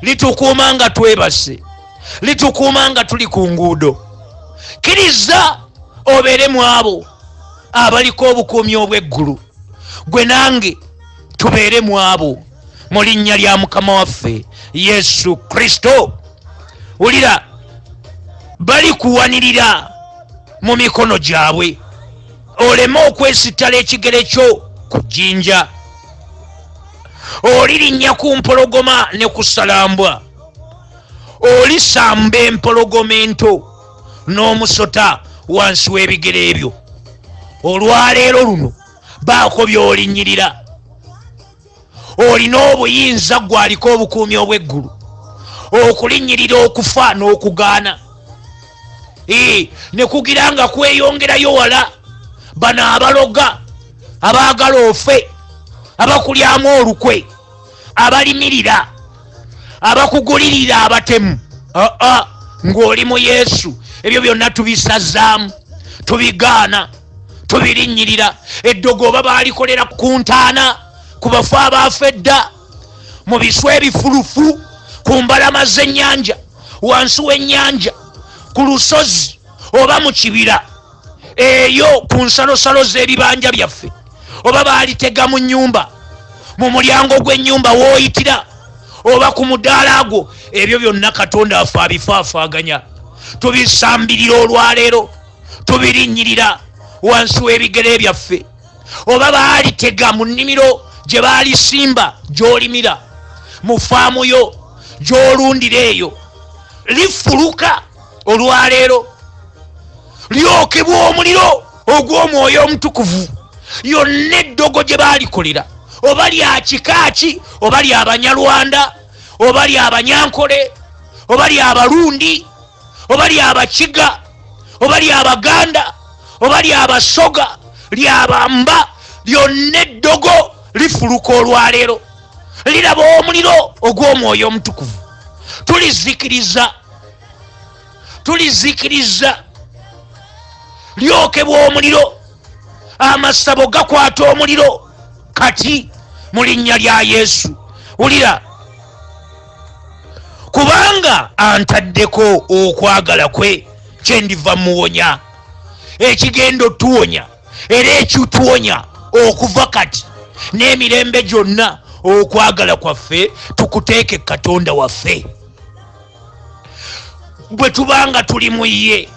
litukuuma nga twebase, litukuuma nga tuli ku nguudo. Kkiriza obeere mu abo abaliko obukuumi obw'eggulu, gwe nange tubeere mu abo mu linnya lya Mukama waffe Yesu Kristo. Wulira, balikuwanirira mu mikono gyabwe, oleme okwesittala ekigere kyo ku jjinja. Olirinnya ku mpologoma ne ku ssalambwa, olisamba empologoma ento n'omusota wansi w'ebigere ebyo. Olwaleero luno baako by'olinnyirira. Olina obuyinza gwaliko obukuumi obw'eggulu okulinnyirira okufa n'okugaana. Ne kugira nga kweyongerayo wala, bano abaloga, abaagala ofe, abakulyamu olukwe, abalimirira, abakugulirira abatemu. Ng'oli mu Yesu ebyo byonna tubisazzaamu, tubigaana, tubirinnyirira. Eddogo oba baalikolera ku ntaana, ku bafu abaafa edda, mu biswa ebifulufu, ku mbalama z'ennyanja, wansi w'ennyanja ku lusozi oba mu kibira eyo ku nsalosalo z'ebibanja byaffe oba baalitega mu nnyumba mu mulyango gw'ennyumba w'oyitira oba ku mudaala gwo ebyo byonna Katonda affe abifaafaaganya tubisambirira olwaleero tubirinnyirira wansi w'ebigere byaffe oba baalitega mu nnimiro gye baalisimba gy'olimira mu faamu yo gy'olundira eyo lifuluka olwaleero lyokebwa omuliro ogw'Omwoyo Omutukuvu yonna eddogo gye baalikolera oba lya kikaaki oba lya Banyarwanda oba lya Banyankole oba lya Balundi oba lya Bakiga oba lya Baganda oba lya Basoga lya Bamba lyonna eddogo lifuluka olwaleero liraba omuliro ogw'Omwoyo Omutukuvu tulizikiriza lyokebwa omuliro amasabo gakwata omuliro kati mu linnya lya Yesu. Wulira, kubanga antaddeko okwagala kwe kyendiva muwonya ekigendo tuwonya era ekituwonya okuva kati n'emirembe gyonna okwagala kwaffe tukuteeke Katonda waffe bwe tubanga tuli mu ye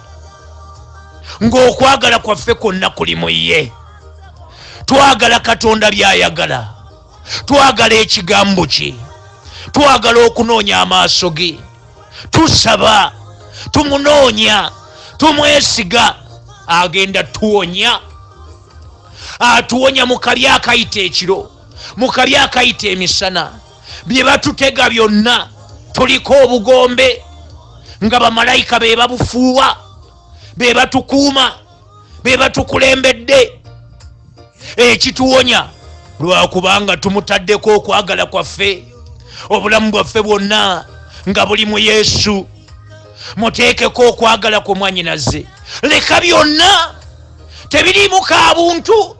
ng'okwagala kwaffe kwonna kuli mu ye. Twagala Katonda by'ayagala, twagala ekigambo kye, twagala okunoonya amaaso ge, tusaba tumunoonya tumwesiga agenda tuwonya. Atuwonya mu kabi akayita ekiro, mu kabi akayita emisana, bye batutega byonna tuliko obugombe nga bamalayika be babufuuwa, be batukuuma, be batukulembedde. Ekituwonya lwakubanga tumutaddeko okwagala kwaffe, obulamu bwaffe bwonna nga buli mu Yesu. Muteekeko okwagala ku mwannyinaze, leka byonna tebiriimu ka buntu.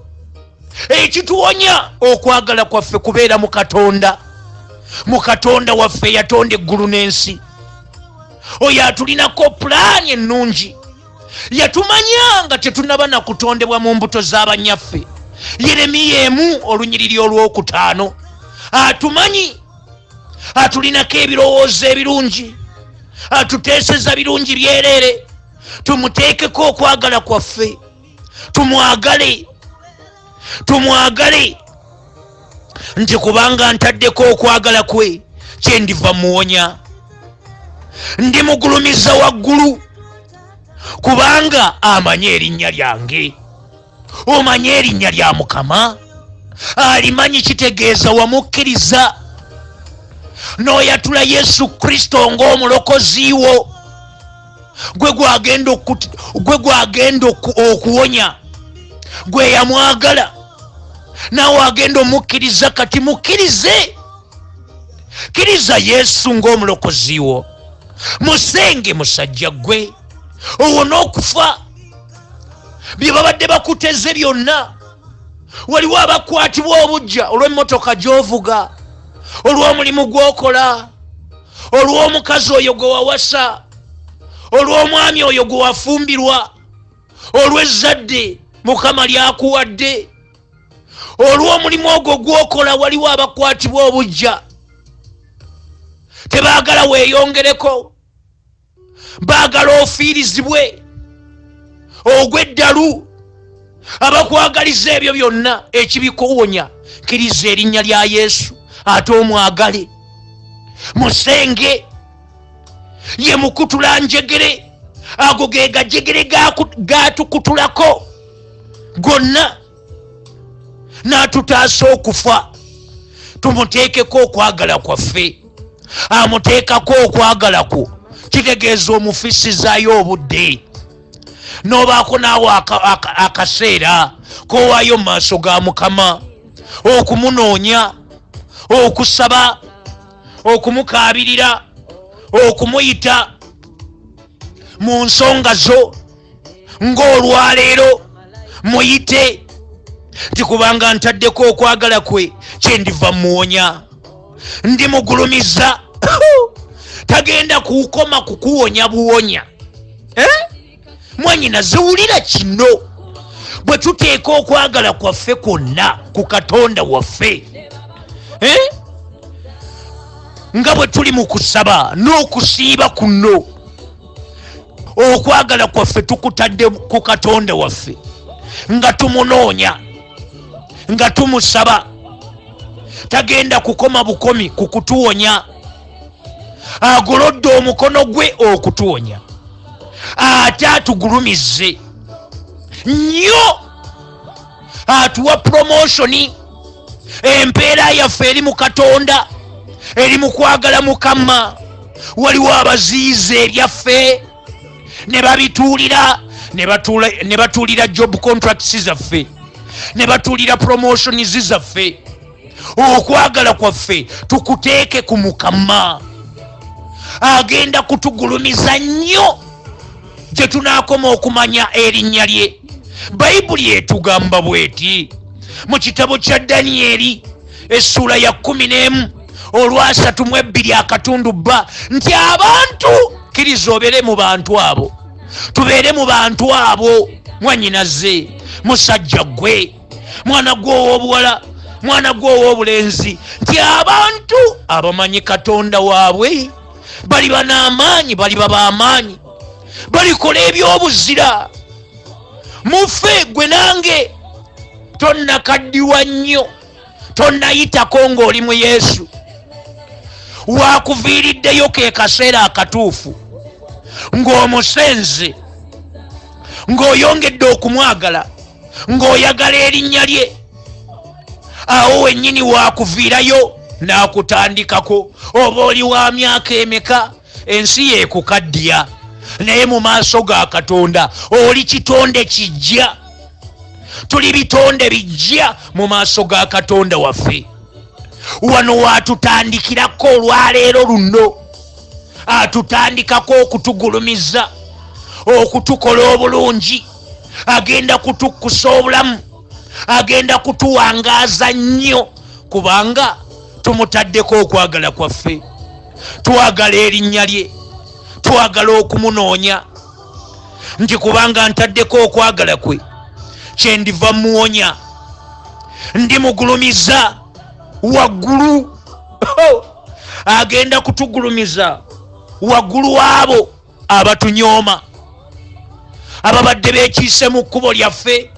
Ekituwonya okwagala kwaffe kubeera mu Katonda, mu Katonda waffe yatonda eggulu n'ensi. Oyo atulinako pulaani ennungi, yatumanya nga tetunnaba na kutondebwa mu mbuto z'abanyaffe. Yeremiya 1:5 atumanyi, atulinako ebirowoozo ebirungi, atuteeseza birungi byereere. Tumuteekeko okwagala kwaffe, tumwagale nti kubanga ntaddeko okwagala kwe kyendiva muwonya. Ndimugulumiza waggulu kubanga amanye erinnya lyange. Omanye erinnya lya Mukama, alimanyi kitegeeza wamukkiriza n'oyatula Yesu Kristo ng'omulokozi wo, gwe gwagenda okuwonya, gwe yamwagala nawe agenda omukkiriza. Kati mukkirize, kkiriza Yesu ng'omulokozi wo, musenge musajja gwe owona okufa. Bye babadde bakuteze byonna, waliwo abakwatibwa obujja olw'emmotoka gy'ovuga, olw'omulimu gw'okola, olw'omukazi oyo gwe wawasa, olw'omwami oyo gwe wafumbirwa, olw'ezzadde Mukama lyakuwadde, olw'omulimu ogwo gw'okola. Waliwo abakwatibwa obujja, tebaagala weeyongereko, baagala ofiirizibwe ogw'eddalu. Abakwagaliza ebyo byonna ekibikuwonya, kkiriza erinnya lya Yesu ate omwagale. Musenge ye mukutula njegere, ago ge gajegere gatukutulako gonna n'atutaasa okufa. Tumuteekeko okwagala kwaffe. Amuteekako okwagala kwo kitegeeza omufisizaayo obudde, n'obaako naawe akaseera kowaayo mu maaso ga Mukama okumunoonya, okusaba, okumukaabirira, okumuyita mu nsonga zo. Ng'olwaleero muyite nti kubanga ntaddeko okwagala kwe kyendiva muwonya. Ndimugulumiza tagenda kukoma kukuwonya buwonya. Mwanyina ziwulira kino bwe tuteeka okwagala kwaffe kwonna ku Katonda waffe nga bwe tuli mu kusaba n'okusiiba kuno, okwagala kwaffe tukutadde ku Katonda waffe nga tumunoonya nga tumusaba. Tagenda kukoma bukomi ku kutuwonya. Agolodde omukono gwe okutuwonya, ate atugulumize nnyo, atuwa promotioni. Empeera yaffe eri mu Katonda, eri mu kwagala Mukama. Waliwo abaziyiza ebyaffe ne babituulira, ne batuulira job contracts zaffe, ne batuulira promotions zaffe. Okwagala kwaffe tukuteeke ku Mukama, agenda kutugulumiza nnyo gye tunaakoma okumanya erinnya lye. Bayibuli etugamba bweti mu kitabo kya Danyeri essula ya 11 olwasatu mu 2 akatundu bba nti abantu, kkiriza obeere mu bantu abo, tubeere mu bantu abo. Mwanyinaze, musajja gwe, mwana gwe ow'obuwala, mwana gwe ow'obulenzi, nti abantu abamanyi Katonda waabwe baliba n'amaanyi, baliba b'amaanyi, balikola ebyobuzira. Muffe gwe nange tonnakaddiwa nnyo, tonnayitako ng'oli mu Yesu. Waakuviiriddeyo ke kaseera akatuufu ng'omusenze, ng'oyongedde okumwagala, ng'oyagala erinnya lye. Awo wennyini waakuviirayo n'akutandikako. Oba oli wa myaka emeka, ensi yeekukaddiya, naye mu maaso ga Katonda oli kitonde kijja. Tuli bitonde bijja mu maaso ga Katonda waffe. Wano waatutandikirako olwaleero luno, atutandikako okutugulumiza, okutukola obulungi, agenda kutukkusa obulamu, agenda kutuwangaaza nnyo, kubanga tumutaddeko okwagala kwaffe. Twagala erinnya lye, twagala okumunoonya, nti kubanga ntaddeko okwagala kwe kyendiva muwonya, ndimugulumiza waggulu. Agenda kutugulumiza waggulu w'abo abatunyooma, ababadde beekiise mu kkubo lyaffe.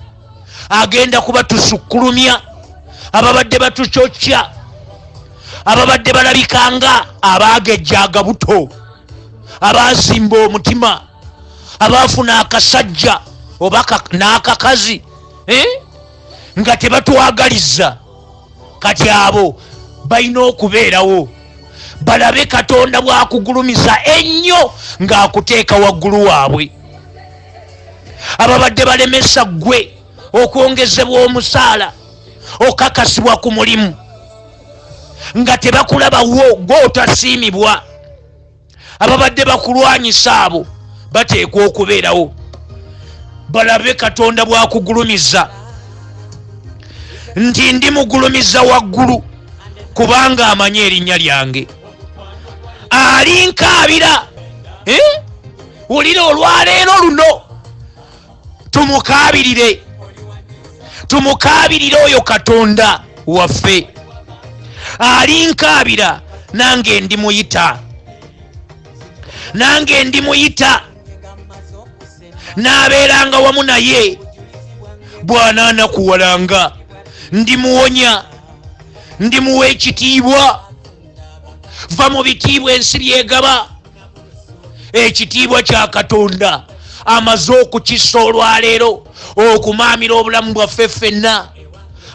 Agenda kubatusukkulumya, ababadde batucocca, ababadde balabikanga abaagejjaaga buto, abaasimba omutima, abaafuna akasajja oba n'akakazi nga tebatwagaliza. Kati abo balina okubeerawo, balabe Katonda bw'akugulumiza ennyo ng'akuteeka waggulu waabwe. Ababadde balemesa ggwe okwongezebwa omusaala, okakasibwa ku mulimu, nga tebakulabawo gw'otasiimibwa, ababadde bakulwanyisa abo bateekwa okubeerawo. Balabe Katonda bw'akugulumiza, nti ndimugulumiza waggulu kubanga amanyi erinnya lyange. Alinkaabira, wulira olwaleero luno, tumukaabirire, tumukaabirire oyo Katonda waffe. Alinkaabira nange ndimuyita, nange ndimuyita, n'abeeranga wamu naye. Bw'anaanakuwalanga ndimuwonya, ndimuwa ekitiibwa. Va mu bitiibwa ensi byegaba, ekitiibwa kya Katonda amaze okukissa olwaleero, okumaamira obulamu bwaffe ffenna.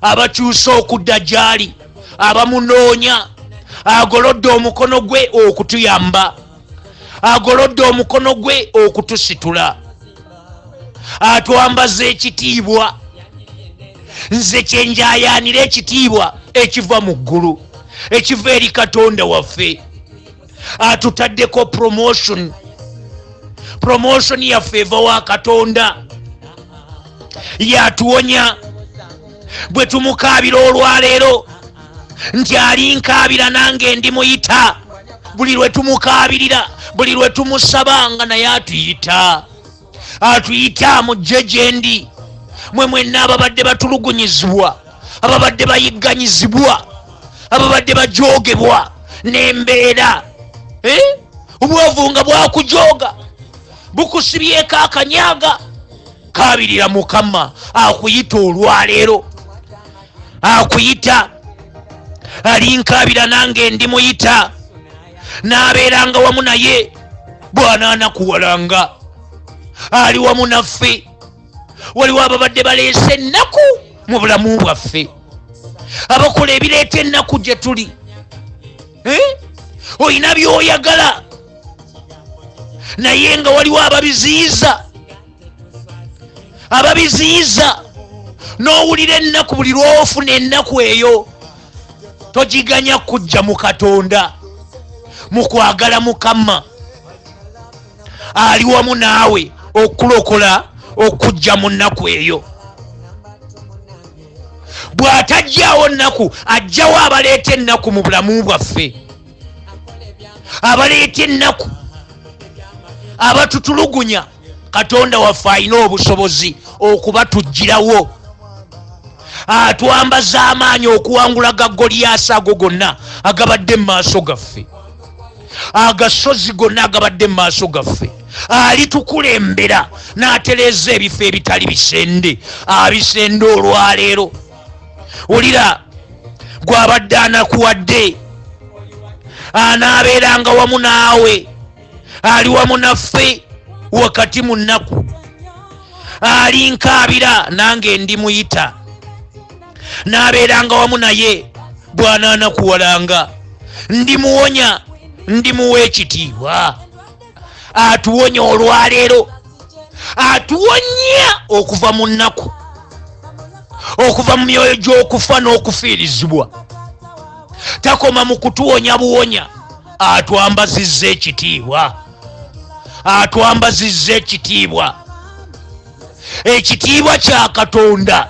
Abakyusa okudda gy'ali, abamunoonya. Agolodde omukono gwe okutuyamba, agolodde omukono gwe okutusitula, atwambaza ekitiibwa. Nze kyenjayaanira ekitiibwa ekiva mu ggulu, ekiva eri Katonda waffe. Atutaddeko promotion, promotion yaffe eva wa Katonda. Yatuwonya. Bwe tumukaabira olwaleero nti alinkaabira nange ndimuyita, buli lwe tumukabirira, buli lwe tumusabanga naye atuyita mujje gye ndi. Mwe mwenna ababadde batulugunyizibwa, ababadde bayigganyizibwa, ababadde bajoogebwa n'embeera, obwavu nga bwakujooga bukusibyeko akanyaaga, kabirira Mukama akuyita olwaleero, akuyita alinkabira nange ndimuyita, n'abeeranga wamu naye bw'anaanakuwalanga, ali wamu naffe. Waliwo ababadde baleese ennaku mu bulamu bwaffe, abakola ebireeta ennaku gye tuli. Olina by'oyagala naye nga waliwo ababiziyiza, n'owulira ennaku. Buli lw'ofuna ennaku eyo togiganya kujja mu Katonda, mu kwagala Mukama ali wamu naawe okulokola okujja mu nnaku eyo. Bw'atajjaawo nnaku, ajjawo abaleeta ennaku mu bulamu bwaffe, abaleeta ennaku, abatutulugunya. Katonda waffe alina obusobozi okubatujjirawo, atwambaza amaanyi okuwangula ga Goliyaasi ago gonna agabadde mu maaso gaffe, agasozi gonna agabadde mu maaso gaffe. Alitukulembera n'atereeza ebifo ebitali bisende, abisende olwaleero. Olira gw'abadde anakuwadde, anaabeeranga wamu naawe, ali wamu naffe wakati mu nnaku, alinkabira nange ndimuyita, n'abeeranga wamu naye bw'anaanakuwalanga. Ndimuwonya, ndimuwa ekitiibwa. Atuwonya olwaleero, atuwonya okuva mu nnaku, okuva mu myoyo gy'okufa n'okufiirizibwa. Takoma mu kutuwonya buwonya, atwambazizza ekitiibwa, atwambazizza ekitiibwa. Ekitiibwa kya Katonda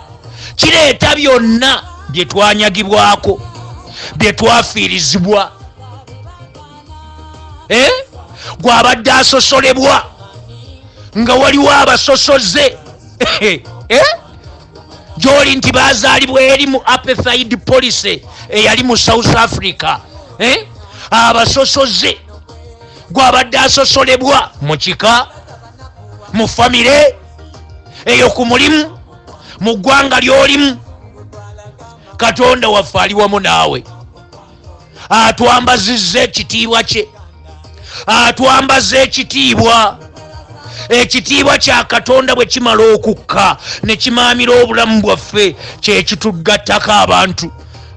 kireeta byonna bye twanyagibwako, bye twafiirizibwa. Gw'abadde asosolebwa nga waliwo abasosoze, gy'oli nti baazaalibwa eri mu apartheid policy eyali mu South Africa, abasosoze. Gw'abadde asosolebwa mu kika, mu famire eyo, ku mulimu, mu ggwanga ly'olimu. Katonda waffe ali wamu naawe, atwambazizza ekitiibwa kye, atwambaza ekitiibwa. Ekitiibwa kya Katonda bwe kimala okukka ne kimaamira obulamu bwaffe, kye kitugattako abantu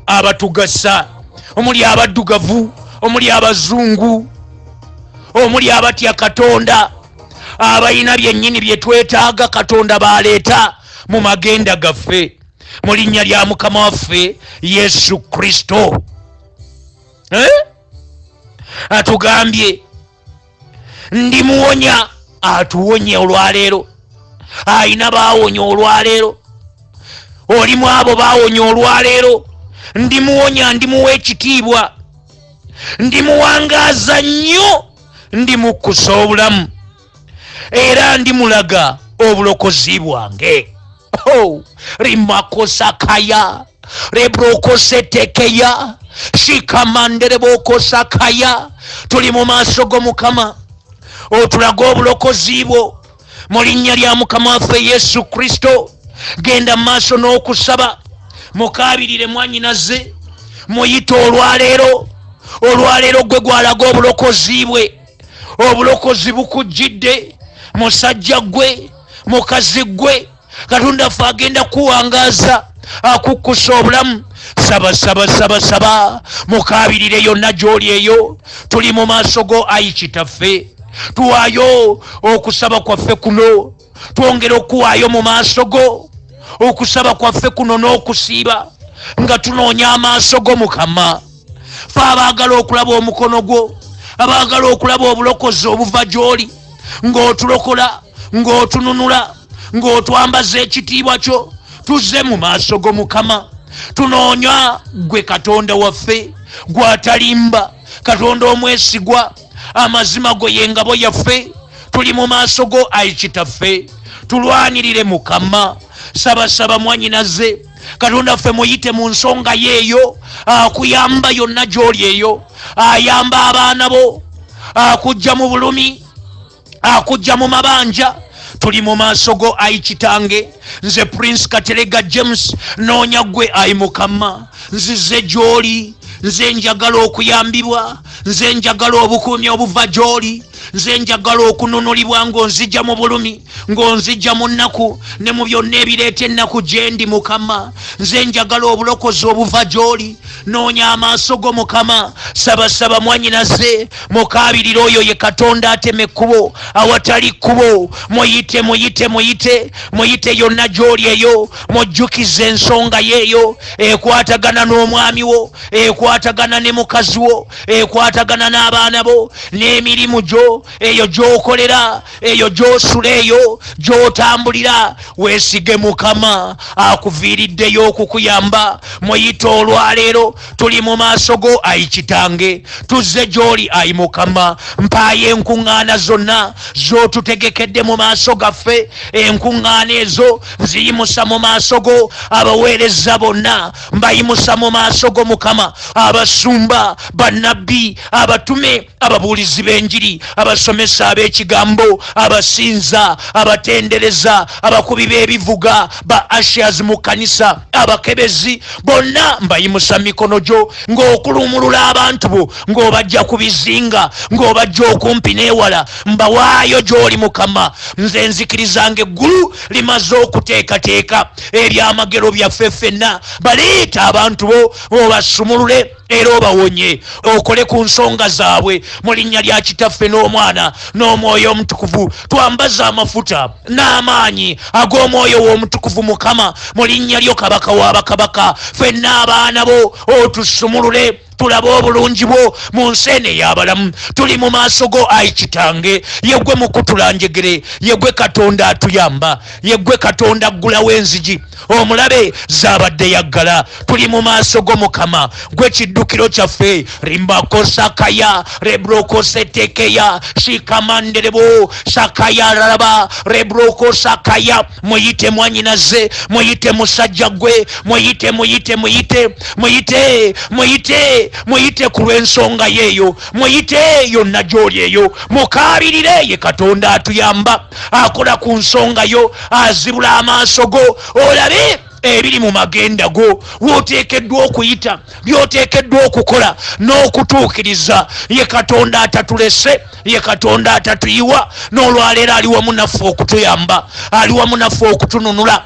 abatugasa, omuli abaddugavu, omuli abazungu, omuli abatya Katonda, abalina byennyini bye twetaaga Katonda baleeta mu magenda gaffe, mu linnya lya Mukama waffe Yesu Kristo. Atugambye ndimuwonya, atuwonye olwaleero. Ayina baawonya olwaleero, olimu abo baawonya olwaleero. Ndimuwonya, ndimuwa ekitiibwa, ndimuwangaaza nnyo, ndimukkusa obulamu, era ndimulaga obulokozi bwange. Rimakosakaya rebrokosetekeya shikamanderebokosakaya. Tuli mu maaso go Mukama, otulaga obulokozi bwo mu linnya lya Mukama waffe Yesu Kristo. Genda mu maaso n'okusaba, mukabirire mwannyinaze, muyita olwaleero. Olwaleero gwe gwalaga obulokozi bwe. Obulokozi bukujjidde, musajja gwe, mukazi gwe. Katonda ffe agenda kuwangaaza, akukkusa obulamu. Saba, mukabirire yonna gy'oli eyo. Tuli mu maaso go ayi Kitaffe, tuwaayo okusaba kwaffe kuno, twongere okuwaayo mu maaso go okusaba kwaffe kuno n'okusiiba, nga tunoonya amaaso go Mukama. Ffe abaagala okulaba omukono gwo, abaagala okulaba obulokozi obuva gy'oli, ng'otulokola, ng'otununula, ng'otwambaza ekitiibwa kyo. Tuzze mu maaso go Mukama, tunoonya gwe Katonda waffe gw'atalimba, Katonda omwesigwa amazima go yengabo yaffe tuli mu maaso go ayi kitaffe tulwanirire Mukama saba mwanyinaze Katonda ffe muyite mu nsonga yeeyo akuyamba yonna gy'oli eyo ayamba abaana bo akujja mu bulumi akujja mu mabanja tuli mu maaso go ayi kitange nze Prince Kateregga James noonya gwe ayi Mukama nzize gy'oli nze njagala okuyambibwa nze njagala obukuumi obuva gy'oli nze njagala okununulibwa ng'onzijja mu bulumi ng'onzijja mu nnaku ne mu byonna ebireeta ennaku gye ndi Mukama nze njagala obulokozi obuva gy'oli noonya amaaso go Mukama saba mwanyinaze mukaabirira oyo ye Katonda atema ekkubo awatali kkubo muyite yonna gy'oli eyo mujjukize ensonga yeeyo ekwatagana n'omwami wo ekwatagana ne mukazi wo ekwatagana n'abaana bo n'emirimu gyo eyo gy'okolera eyo gy'osula eyo gy'otambulira weesige Mukama akuviiriddeyo okukuyamba muyite olwaleero tuli mu maaso go ayi kitange tuzze gy'oli ayi Mukama mpaayo enkuŋŋaana zonna z'otutegekedde mu maaso gaffe enkuŋŋaana ezo nziyimusa mu maaso go abaweereza bonna mbayimusa mu maaso go Mukama abasumba bannabbi abatume ababuulizi b'enjiri abasomesa ab'ekigambo abasinza abatendereza abakubi b'ebivuga ba ushers mu kanisa abakebezi bonna mbayimusa mikono gyo ng'okulumulula abantu bo ng'obajja ku bizinga ng'obajja okumpi n'ewala mbawaayo gy'oli Mukama nze nzikirizanga eggulu limaze okuteekateeka ebyamagero byaffe ffenna baleeta abantu bo obasumulule era obawonye okole ku nsonga zaabwe mu linnya lya Kitaffe n'Omwana n'Omwoyo Omutukuvu twambaza amafuta n'amaanyi ag'Omwoyo w'Omutukuvu Mukama mu linnya lyo Kabaka w'abakabaka ffenna abaana bo otusumulule tulaba obulungi bwo mu nseene y'abalamu tuli mu maaso go ayi kitange yegwe mukutulanjegere yegwe Katonda atuyamba yegwe Katonda aggulawo enzigi omulabe zaabadde yaggala tuli mu maaso go Mukama gwe kiddukiro kyaffe rimbako sakaya rebroko setekeya shikamanderebo sakaya raba rebroko sakaya muyite mwanyinaze muyite musajja gwe muyite ku lw'ensonga yeeyo muyite yonna gy'oli eyo mukaabirire ye Katonda atuyamba akola ku nsonga yo azibula amaaso go olabe ebiri mu magenda go w'oteekeddwa okuyita by'oteekeddwa okukola n'okutuukiriza ye Katonda atatulese ye Katonda atatuyiwa n'olwaleero ali wamu naffe okutuyamba ali wamu naffe okutununula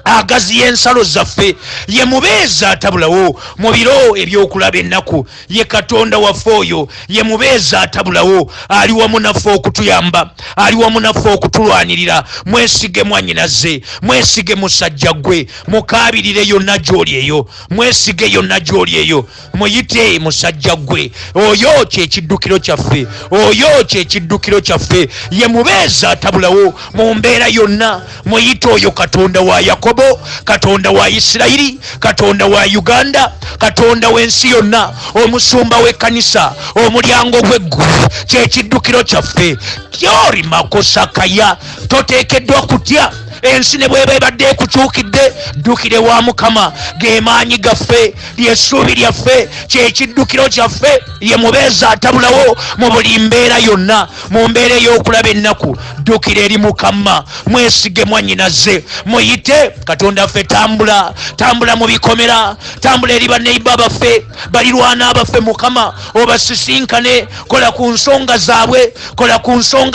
agaziya ensalo zaffe ye mubeeza atabulawo mu biro ebyokulaba ennaku ye Katonda waffe oyo ye mubeeza atabulawo ali wamu naffe okutuyamba ali wamu naffe okutulwanirira mwesige mwanyinaze mwesige musajja gwe mukaabirire yonna gy'oli eyo mwesige yonna gy'oli eyo muyite musajja gwe oyo kyekiddukiro kyaffe oyo kyekiddukiro kyaffe ye mubeeza atabulawo mu mbeera yonna muyite oyo Katonda wa Yakobo Katonda wa Isirayiri Katonda wa Uganda Katonda w'ensi yonna omusumba w'ekkanisa omulyango gw'eggulu kyekiddukiro kyaffe gy'oli makosakaya toteekeddwa kutya ensi ne bweba ebadde ekukyukidde ddukire wa Mukama ge maanyi gaffe lyessuubi lyaffe kyekiddukiro kyaffe ye mubeeza atabulawo mu buli mbeera yonna mu mbeera ey'okulaba ennaku ddukire eri Mukama mwesige mwanyinaze muyite Katonda ffe tambula mu bikomera tambula eri baneiba baffe balirwana abaffe Mukama obasisinkane kola ku nsonga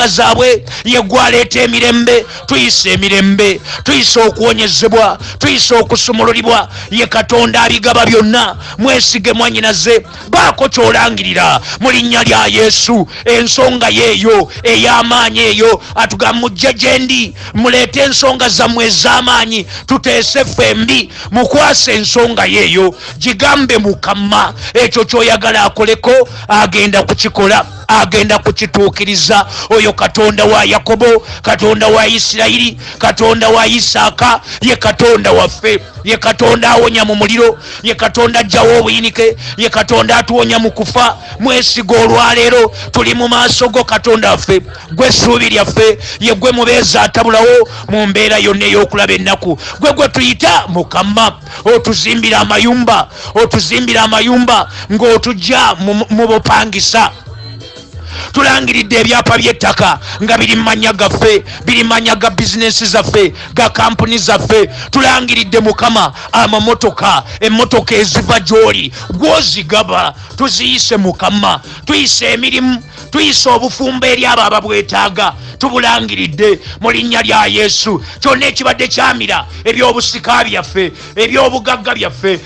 zaabwe yeggwe aleeta emirembe tuyise emirembe tuyise okuwonyezebwa tuyise okusumululibwa ye Katonda abigaba byonna mwesige mwanyinaze baako kyolangirira mu linnya lya Yesu ensonga yeeyo ey'amaanyi eyo atugamba mujje gye ndi muleete ensonga zammwe ez'amaanyi tuteese ffembi mukwase ensonga yeeyo gigambe Mukama ekyo ky'oyagala akoleko agenda kukikola agenda kukituukiriza. Oyo Katonda wa Yakobo, Katonda wa Isirayiri, Katonda wa Isaaka, ye Katonda waffe, ye Katonda awonya mu muliro, ye Katonda ajjawo obuyinike, ye Katonda atuwonya mu kufa. Mwesiga olwaleero tuli mu maaso go Katonda waffe, gwe ssuubi lyaffe, ye gwe mubeeza atabulawo mu mbeera yonna ey'okulaba ennaku, gwe tuyita Mukama. Otuzimbira amayumba ng'otujja mu bupangisa. Tulangiridde ebyapa by'ettaka nga biri manya gaffe, biri manya ga bizinesi zaffe, ga kampuni zaffe. Tulangiridde Mukama amamotoka, emmotoka eziva gy'oli gw'ozigaba, tuziyise Mukama, tuyise emirimu, tuyise obufumbo eri abo ababwetaaga. Tubulangiridde mu linnya lya Yesu. Kyonna ekibadde kyamira ebyobusika byaffe, ebyobugagga byaffe,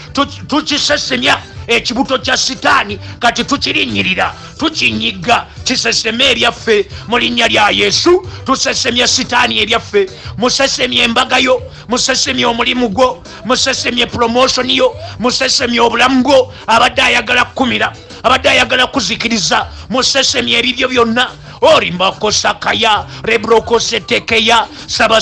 tukisesemya. Ekibuto kya Sitaani kati tukirinnyirira, tukinyiga. Kiseseme ebyaffe mu linnya lya Yesu. Tusesemye Sitaani ebyaffe, musesemye embaga yo, musesemye omulimu gwo, musesemye promotion yo, musesemye obulamu bwo. Abadde ayagala kukumira, abadde ayagala kuzikiriza, musesemye ebibyo byonna. Olimbako sakaya rebroko setekeya saba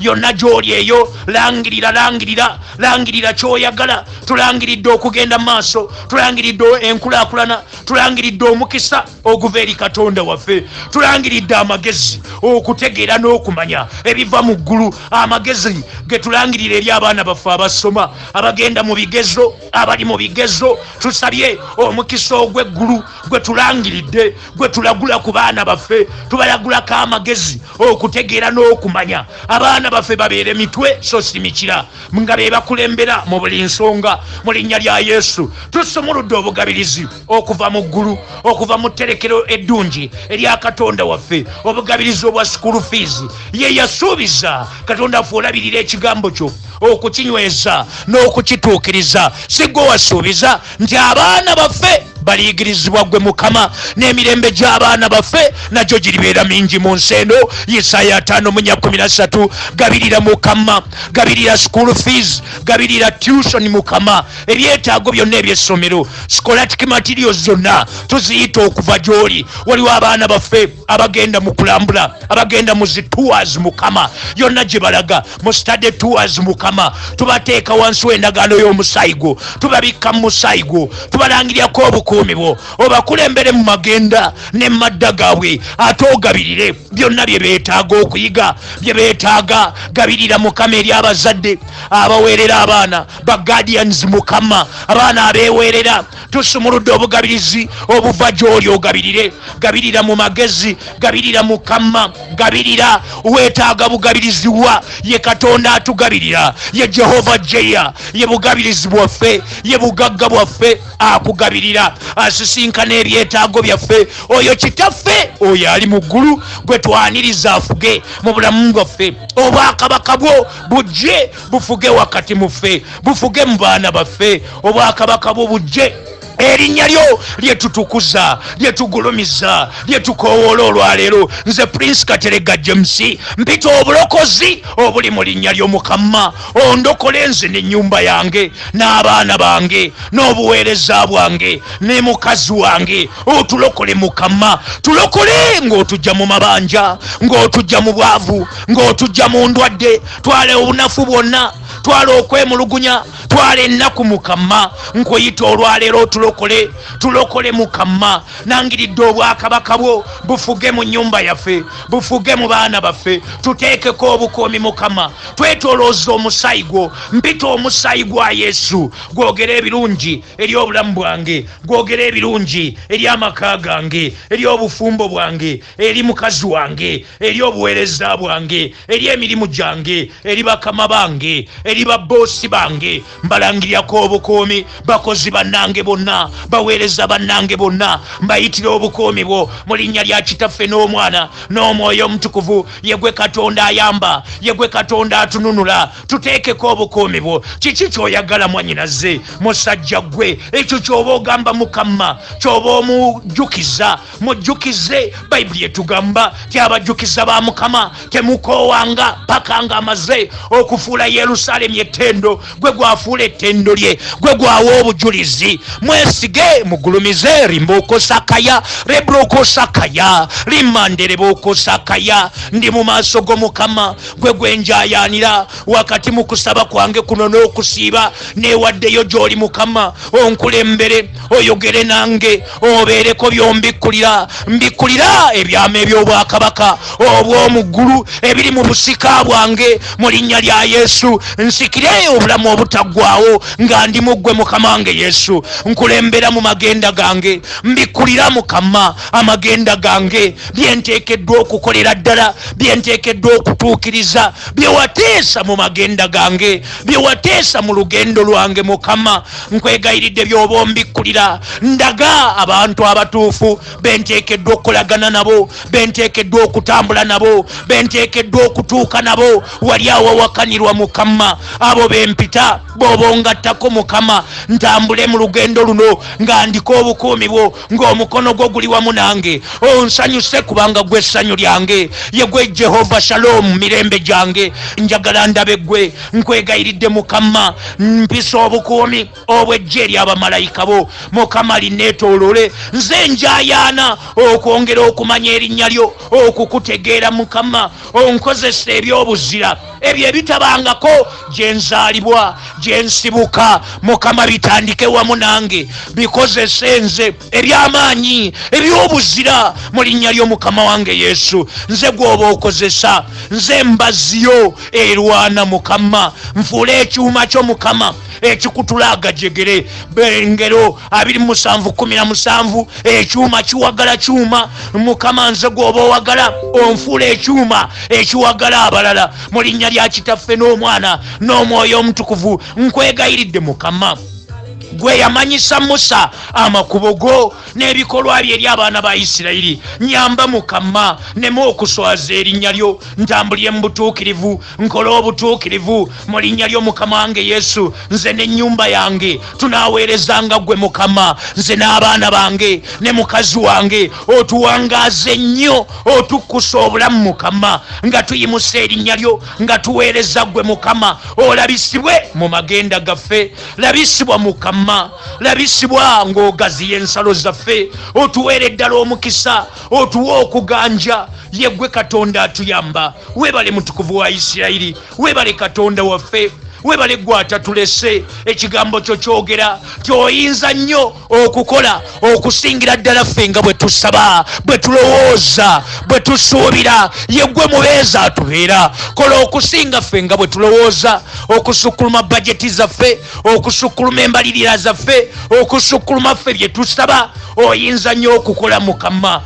yonna gy'oli eyo. Langirira ky'oyagala. Tulangiridde okugenda maaso, tulangiridde enkulaakulana, tulangiridde omukisa oguva eri Katonda waffe, tulangiridde amagezi, okutegeera n'okumanya ebiva mu ggulu. Amagezi ge tulangirira eri abaana baffe abasoma, abagenda mu bigezo, abali mu bigezo. Tusabye omukisa ogw'eggulu gwe tulangiridde, gwe tulagula ku baana baffe. Tubalagulako amagezi, okutegeera n'okumanya. Abaana baffe babeere mitwe so si mikira, nga be bakulembera mu buli nsonga mu linnya lya Yesu. Tusumuludde obugabirizi okuva mu ggulu, okuva mu tterekero eddungi erya Katonda waffe, obugabirizi obwa school fees. Ye yasuubiza Katonda waffe olabirira ekigambo kyo okukinyweza n'okukituukiriza. Si gwe wasuubiza nti abaana baffe baliyigirizibwa gwe Mukama, n'emirembe gy'abaana baffe nagyo giribeera mingi mu nsi eno. Yesaya 5:13. Gabirira Mukama, gabirira school fees, gabirira tuition Mukama, ebyetaago byonna eby'essomero, scholastic materials zonna tuziyita okuva gy'oli. Waliwo abaana baffe abagenda mu kulambula, abagenda mu zi tours Mukama, yonna gye balaga mu study tours Mukama. Tubateeka wansi w'endagaano y'omusaayi, tubabikka mu musaayi, tubalangirirako obukuumi bwo, obakulembere mu magenda ne madda gaabwe. Ate ogabirire byonna bye beetaaga okuyiga, bye beetaaga. Gabirira Mukama eri abazadde abaweerera abaana, ba guardians Mukama, abaana abeeweerera. Tusumuludde obugabirizi obuva gy'oli ogabirire. Gabirira mu magezi, gabirira Mukama, gabirira. Weetaaga bugabiriziwa, ye Katonda atugabirira, ye Jehova Jeya, ye bugabirizi bwaffe, ye bugagga bwaffe. Akugabirira, asisinkana ebyetaago byaffe. Oyo Kitaffe, oyo ali mu ggulu, gwe twaniriza afuge mu bulamu bwaffe. Obwakabaka bwo bujje bufuge wakati mu ffe, bufuge mu baana baffe. Obwakabaka bwo bujje, erinnya lyo lyetutukuza, lyetugulumiza, lyetukowoola olwaleero. Nze Prince Kateregga James mpita obulokozi obuli mu linnya ly'Omukama. Ondokole nze n'ennyumba yange, n'abaana bange, n'obuweereza bwange, ne mukazi wange. Otulokole Mukama, tulokole ng'otujja mu mabanja, ng'otujja mu bwavu, ng'otujja mu ndwadde. Twale obunafu bwonna, twale okwemulugunya, twale ennaku Mukama. Nkuyita olwaleero tulokole Mukama. Nangiridde obwakabaka bwo bufuge mu nnyumba yaffe, bufuge mu baana baffe. Tuteekeko obukuumi Mukama, twetolooza omusaayi gwo. Mpita omusaayi gwa Yesu gwogere ebirungi eri obulamu bwange, gwogere ebirungi eri amaka gange, eri obufumbo bwange, eri mukazi wange, eri obuweereza bwange, eri emirimu gyange, eri bakama bange, eri baboosi bange. Mbalangirirako obukuumi. Bakozi bannange bonna, baweereza bannange bonna, mbayitira obukuumi bwo mu linnya lya Kitaffe n'Omwana n'Omwoyo Omutukuvu. Ye gwe Katonda ayamba, ye gwe Katonda atununula. Tuteekeko obukuumi bwo. Kiki ky'oyagala mwannyinaze, musajja gwe? Ekyo ky'oba ogamba Mukama, ky'oba omujjukiza, mujjukize. Bayibuli etugamba ti abajjukiza ba Mukama temukoowanga paka ng'amaze okufuula Yerusaalemi gwalemye ettendo gwe gwafuula ettendo lye gwe gwawa obujulizi mwesige mugulumize rimbokosakaya rebrokosakaya limanderebokosakaya ndi mu maaso go Mukama gwe gwenjayanira wakati mu kusaba kwange kuno n'okusiiba newaddeyo gy'oli Mukama onkulembere oyogere nange obeereko by'ombikkulira mbikkulira ebyama eby'obwakabaka obw'omu ggulu ebiri mu busika bwange mu linnya lya Yesu nsikire obulamu obutaggwaawo nga ndi mu ggwe Mukama wange Yesu nkulembera mu magenda gange mbikkulira Mukama amagenda gange byenteekeddwa okukolera ddala byenteekeddwa okutuukiriza byewateesa mu magenda gange byewateesa mu lugendo lwange Mukama nkwegayiridde by'oba ombikkulira ndaga abantu abatuufu benteekeddwa okukolagana nabo benteekeddwa okutambula nabo benteekeddwa okutuuka nabo wali awawakanirwa Mukama abo bempita bw'oba ongattako Mukama ntambule mu lugendo luno nga ndiko obukuumi bwo ng'omukono gwo guli wamu nange onsanyuse kubanga gwe essanyu lyange ye gwe Jehova Shalom mirembe gyange njagala ndabe gwe nkwegayiridde Mukama mpisa obukuumi obw'eggye ery'abamalayika bo Mukama linneetoolole nze njayaana okwongera okumanya erinnya lyo okukutegeera Mukama onkozesa eby'obuzira ebyo ebitabangako gye nzaalibwa gye nsibuka Mukama bitandike wamu nange bikozese nze eby'amaanyi eby'obuzira mu linnya lyo Mukama wange Yesu nze gw'oba okozesa nze mbaziyo erwana Mukama nfuule ekyuma kyo Mukama ekikutula agajegere bengero 27:17 ekyuma kiwagala kyuma Mukama nze gw'oba owagala onfuula ekyuma ekiwagala abalala mu linnya lya Kitaffe n'Omwana n'Omwoyo Omutukuvu nkwegayiridde Mukama gwe yamanyisa Musa amakubo go n'ebikolwa bye eri abaana ba Isirayiri nyamba Mukama nemu okuswaza erinnya lyo ntambulye mu butuukirivu nkola obutuukirivu mu linnya lyo Mukama wange Yesu nze n'ennyumba yange tunaaweerezanga gwe Mukama nze n'abaana bange ne mukazi wange otuwangaaze ennyo otukkusa obulamu Mukama nga tuyimusa erinnya lyo nga tuweereza gwe Mukama olabisibwe mu magenda gaffe labisibwa Mukama labisibwa ng'ogaziya ensalo zaffe otuweere ddala omukisa otuwa okuganja ye gwe Katonda atuyamba weebale mutukuvu wa Isirayiri weebale Katonda waffe webale gwatatulese ekigambo kyo kyogera kyoyinza nnyo okukola okusingira ddala ffe nga bwe tusaba bwe tulowooza bwe tusuubira ye gwe mubeeza atubeera kola okusinga ffe nga bwe tulowooza okusukkuluma bajeti zaffe okusukkuluma embalirira zaffe okusukkuluma ffe bye tusaba oyinza nnyo okukola Mukama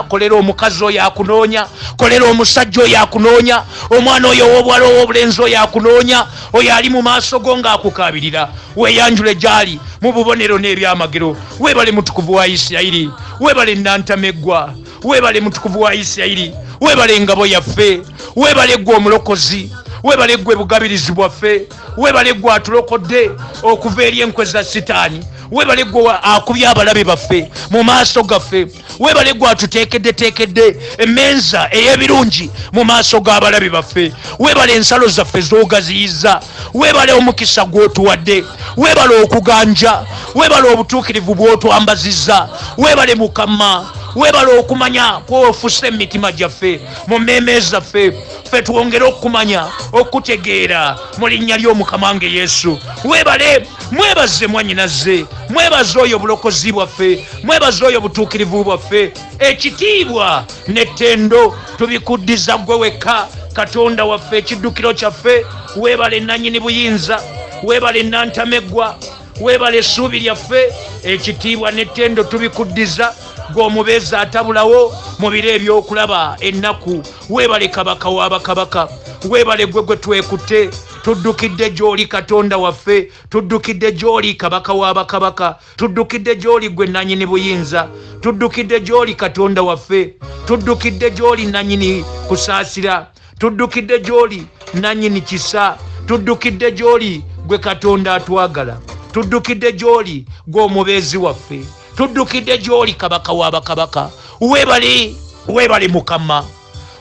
kolera omukazi oyo akunoonya kolera omusajja oyo akunoonya omwana oyo ow'obuwala ow'obulenzi oyo akunoonya oyo ali mu maaso go ng'akukaabirira weeyanjule gy'ali mu bubonero n'ebyamagero weebale mutukuvu wa Isirayiri weebale Nantameggwa weebale mutukuvu wa Isirayiri weebale engabo yaffe weebale gwe omulokozi weebale gwe bugabirizi bwaffe weebale gwe atulokodde okuva eri enkwe za Sitaani weebale gwe akubye abalabe baffe mu maaso gaffe weebale gwe atuteekedde emmenza ey'ebirungi mu maaso g'abalabe baffe weebale ensalo zaffe z'ogaziyiza weebale omukisa gw'otuwadde weebale okuganja weebale obutuukirivu bw'otwambazizza weebale Mukama weebale okumanya kw'ofusa emitima gyaffe mu mmeeme zaffe ffe twongere okumanya okutegeera mu linnya ly'Omukama wange Yesu weebale mwebaze mwannyinaze mwebaze oyo obulokozi bwaffe mwebaze oyo obutuukirivu bwaffe ekitiibwa n'ettendo tubikuddiza gwe wekka Katonda waffe ekiddukiro kyaffe weebale nannyini buyinza weebale Nantameggwa weebale essuubi lyaffe ekitiibwa n'ettendo tubikuddiza gw'omubeezi atabulawo mu biro ebyokulaba ennaku weebale Kabaka w'abakabaka weebale gwe twekutte tuddukidde gy'oli Katonda waffe tuddukidde gy'oli Kabaka w'abakabaka tuddukidde gy'oli gwe nannyini buyinza tuddukidde gy'oli Katonda waffe tuddukidde gy'oli nannyini kusaasira tuddukidde gy'oli nannyini kisa tuddukidde gy'oli gwe Katonda atwagala tuddukidde gy'oli gwe omubeezi waffe tuddukidde gy'oli Kabaka w'abakabaka weebale Mukama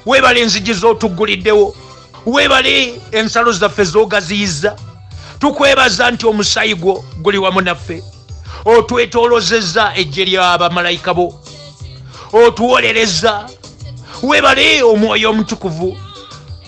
weebale enzigi z'otugguliddewo webale ensalo zaffe zogaziyiza. Tukwebaza nti omusayi gwo guli wamu naffe. Otwetoolozezza eggye ly'abamalayika bo. Otuwolereza. Webale omwoyo omutukuvu.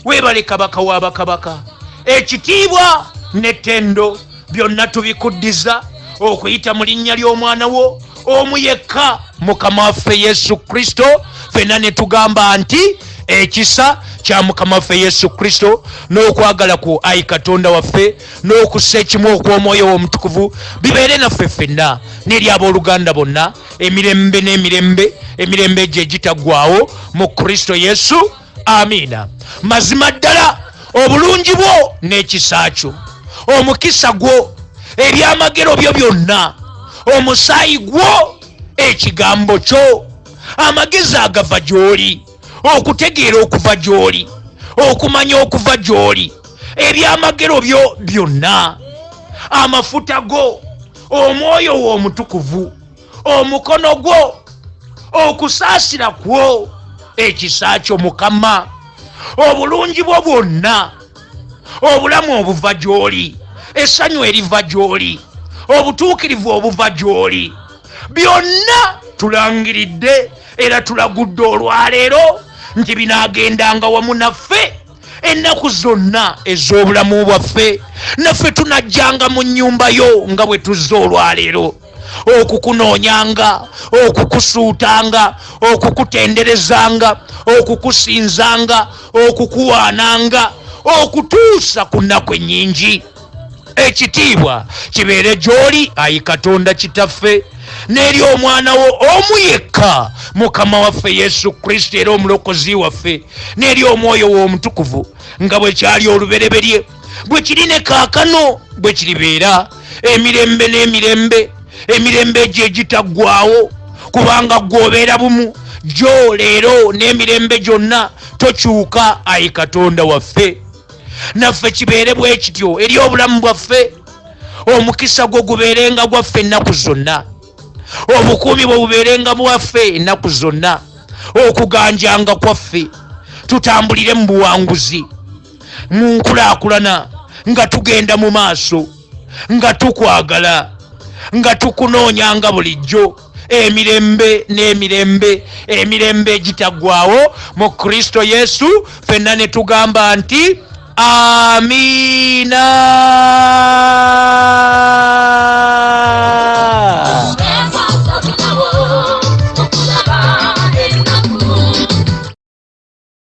Webale kabaka w'abakabaka. Ekitiibwa n'ettendo byonna tubikuddiza okuyita mu linnya ly'omwana wo omu yekka Mukama waffe Yesu Kristo. Ffenna ne tugamba nti ekisa kya Mukama waffe Yesu Kristo n'okwagala ku Ayi Katonda waffe n'okussa ekimu okw'omwoyo omutukuvu bibeere naffe ffenna n'eri abooluganda bonna emirembe n'emirembe, emirembe gye gitaggwaawo mu Kristo Yesu. Amiina. Mazima ddala obulungi bwo n'ekisa kyo, omukisa gwo, ebyamagero byo byonna, omusaayi gwo, ekigambo kyo, amagezi agava gy'oli, okutegeera okuva gy'oli, okumanya okuva gy'oli, ebyamagero byo byonna, amafuta go, omwoyo wo omutukuvu, omukono gwo, okusaasira kwo, ekisa kyo Mukama, obulungi bwo bwonna, obulamu obuva gy'oli, essanyu eriva gy'oli, obutuukirivu obuva gy'oli, byonna tulangiridde era tulagudde olwaleero nti binaagendanga wamu naffe ennaku zonna ez'obulamu bwaffe. Naffe tunajjanga mu nnyumba yo nga bwe tuzze olwaleero, okukunoonyanga, okukusuutanga, okukutenderezanga, okukusinzanga, okukuwaananga, okutuusa ku nnaku ennyingi. Ekitiibwa kibeere gy'oli Ayi Katonda Kitaffe n'eri omwana wo omu yekka Mukama waffe Yesu Kristo era omulokozi waffe, n'eri omwoyo wo omutukuvu nga bwe kyali olubereberye, bwe kiri ne kaakano, bwe kiribeera emirembe n'emirembe, emirembe gye gitaggwaawo, kubanga gw'obeera bumu gyo leero n'emirembe gyonna tokyuka Ayi Katonda waffe. Naffe kibeere bwe kityo eri obulamu bwaffe, omukisa gwo gubeerenga gwaffe ennaku zonna, obukuumi bwe bubeerenga bwaffe ennaku zonna, okuganjanga kwaffe tutambulire mu buwanguzi, mu nkulaakulana, nga tugenda mu maaso, nga tukwagala, nga tukunoonyanga bulijjo, emirembe n'emirembe, emirembe egitaggwaawo mu Kristo Yesu. Ffenna ne tugamba nti Amiina.